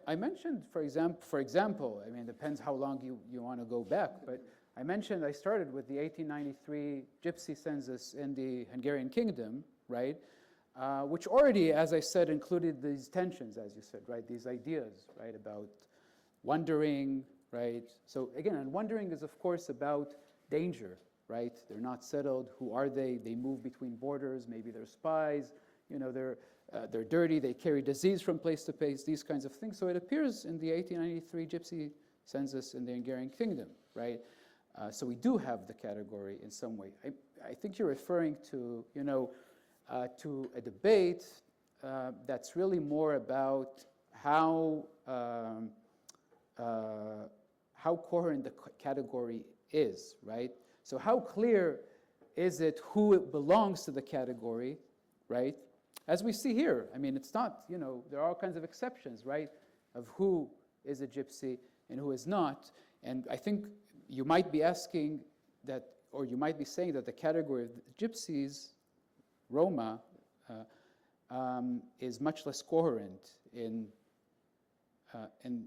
I mentioned, for example, I mean, it depends how long you want to go back, but I mentioned I started with the 1893 Gypsy census in the Hungarian kingdom, right? Which already, as I said, included these tensions, as you said, right? These ideas, right, about wandering, right? So again, and wandering is, of course, about danger, right? They're not settled. Who are they? They move between borders. Maybe they're spies. You know, they're dirty. They carry disease from place to place. These kinds of things. So it appears in the 1893 Gypsy census in the Hungarian kingdom, right? So we do have the category in some way. I think you're referring to, you know, to a debate that's really more about how coherent the category is, right? So how clear is it who it belongs to the category, right? As we see here, I mean, it's not, you know, there are all kinds of exceptions, right, of who is a gypsy and who is not. And I think you might be asking that, or you might be saying that the category of gypsies, Roma, is much less coherent in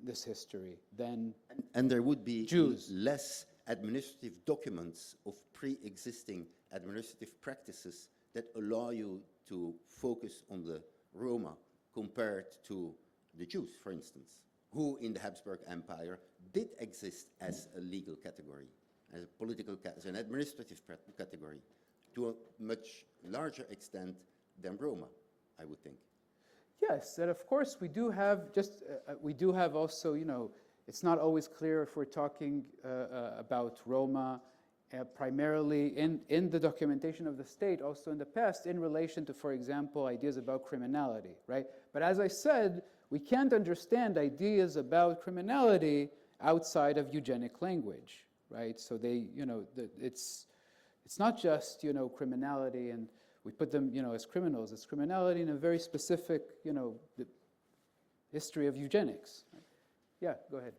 this history than and there would be Jews. Less administrative documents of pre-existing administrative practices that allow you to focus on the Roma compared to the Jews, for instance, who in the Habsburg Empire did exist as a legal category, as a political, as an administrative category, to a much larger extent than Roma, I would think. Yes, and of course we do have we do have also, you know, it's not always clear if we're talking about Roma primarily in the documentation of the state, also in the past, in relation to, for example, ideas about criminality, right? But as I said, we can't understand ideas about criminality outside of eugenic language, right? So they, you know, it's not just, you know, criminality and we put them, you know, as criminals. It's criminality in a very specific, you know, history of eugenics. Yeah, go ahead.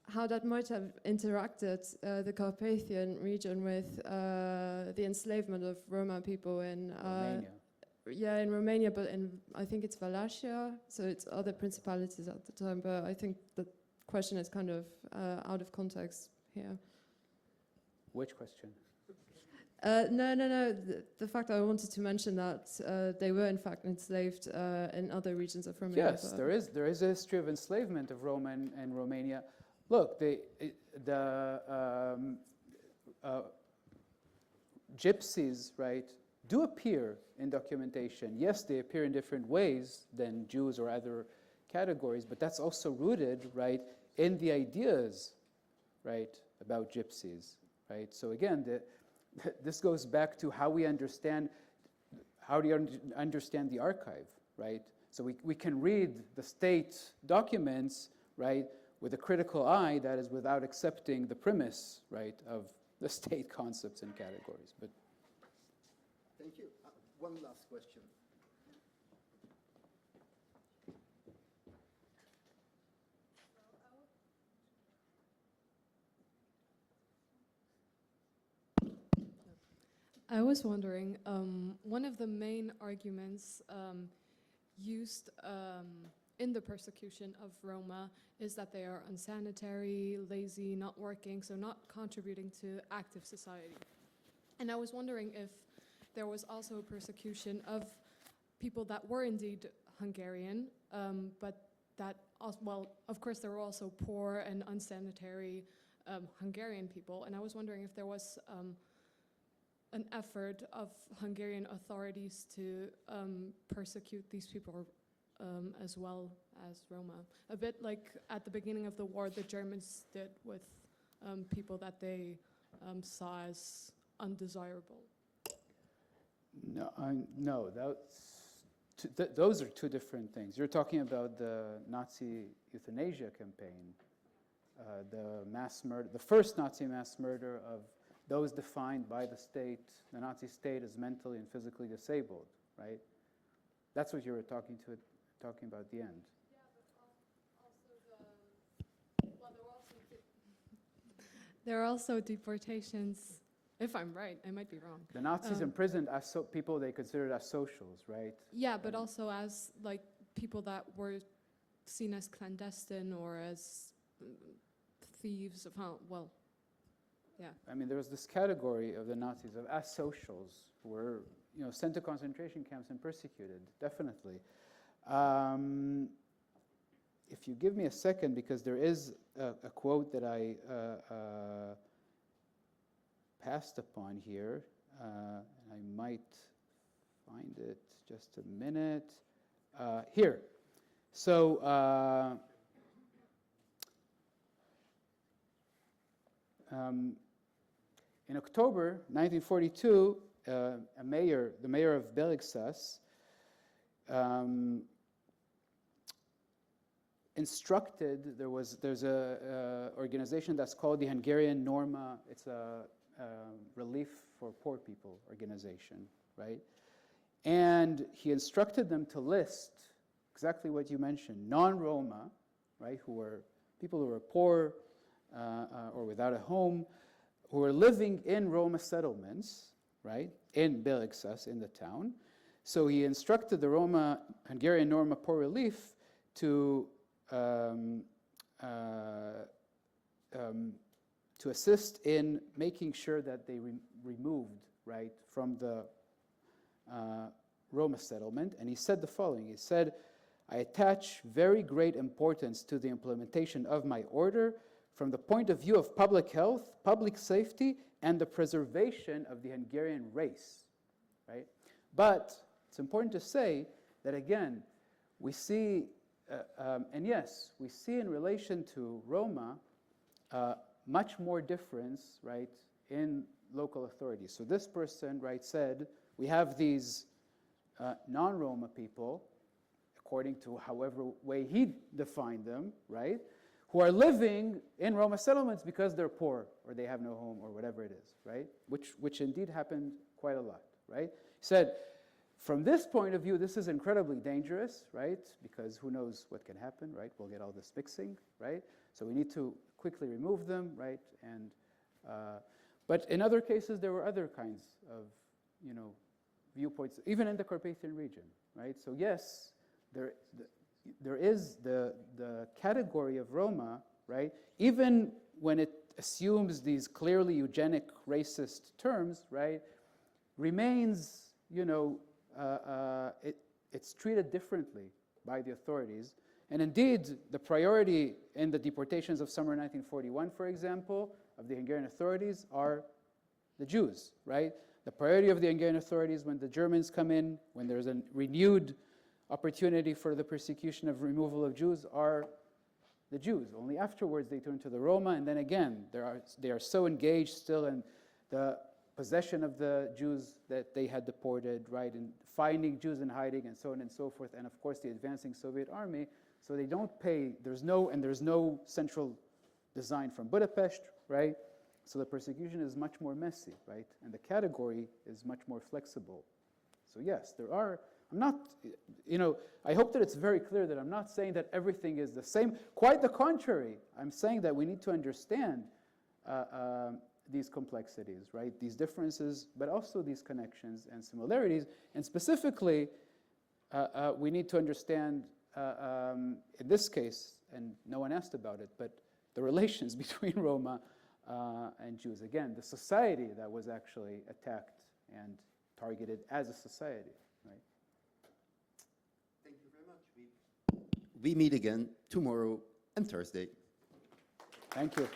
How that might have interacted the Carpathian region with the enslavement of Roma people in Romania. yeah, in Romania, but in I think it's Wallachia, so it's other principalities at the time. But I think the question is kind of out of context here. Which question? No. The fact I wanted to mention that they were in fact enslaved in other regions of Romania. Yes, there is a history of enslavement of Roma and Romania. Look, the gypsies, right, do appear in documentation. Yes, they appear in different ways than Jews or other categories, but that's also rooted, right, in the ideas, right, about gypsies, right? So again, this goes back to how we understand, how do you understand the archive, right? So we can read the state documents, right, with a critical eye, that is without accepting the premise, right, of the state concepts and categories. But thank you. One last question. I was wondering, one of the main arguments used in the persecution of Roma is that they are unsanitary, lazy, not working, so not contributing to active society. And I was wondering if there was also persecution of people that were indeed Hungarian, but that, also, well, of course there were also poor and unsanitary Hungarian people, and I was wondering if there was an effort of Hungarian authorities to persecute these people as well as Roma. A bit like at the beginning of the war, the Germans did with people that they saw as undesirable. No, those are two different things. You're talking about the Nazi euthanasia campaign, the mass murder, the first Nazi mass murder of those defined by the state, the Nazi state, as mentally and physically disabled, right? That's what you were talking about at the end. Yeah, but There are also deportations, if I'm right, I might be wrong. The Nazis imprisoned as people they considered as socials, right? Yeah, but also as like people that were seen as clandestine or as thieves of well, yeah. I mean, there was this category of the Nazis of as socials who were, sent to concentration camps and persecuted, definitely. If you give me a second, because there is a quote that I passed upon here, and I might find it just a minute. Here. So, in October 1942, the mayor of Belixas, instructed, there's a organization that's called the Hungarian Norma. It's a relief for poor people organization, right? And he instructed them to list exactly what you mentioned, non-Roma, right, who were people who were poor or without a home, who were living in Roma settlements, right, in Belixas, in the town. So he instructed the Hungarian Norma Poor Relief to assist in making sure that they removed, right, from the Roma settlement. And he said the following. He said, "I attach very great importance to the implementation of my order from the point of view of public health, public safety, and the preservation of the Hungarian race," right? But it's important to say that, again, we see, and yes, we see in relation to Roma, much more difference, right, in local authorities. So this person, right, said, we have these non-Roma people, according to however way he defined them, right, who are living in Roma settlements because they're poor or they have no home or whatever it is, right? Which indeed happened quite a lot, right? He said, from this point of view, this is incredibly dangerous, right? Because who knows what can happen, right? We'll get all this mixing, right? So we need to quickly remove them, right? And but in other cases, there were other kinds of, viewpoints, even in the Carpathian region, right? So yes, there is the category of Roma, right? Even when it assumes these clearly eugenic, racist terms, right? Remains, it's treated differently by the authorities. And indeed, the priority in the deportations of summer 1941, for example, of the Hungarian authorities are the Jews, right? The priority of the Hungarian authorities when the Germans come in, when there's a renewed opportunity for the persecution of removal of Jews, are the Jews. Only afterwards they turn to the Roma, and then again, they are so engaged still in the possession of the Jews that they had deported, right, and finding Jews in hiding and so on and so forth, and of course the advancing Soviet army. So they don't pay, there's no central design from Budapest, right? So the persecution is much more messy, right? And the category is much more flexible. So yes, there are, I'm not, I hope that it's very clear that I'm not saying that everything is the same. Quite the contrary. I'm saying that we need to understand these complexities, right? These differences, but also these connections and similarities. And specifically, we need to understand, in this case, and no one asked about it, but the relations between Roma and Jews. Again, the society that was actually attacked and targeted as a society, right? Thank you very much. We meet again tomorrow and Thursday. Thank you.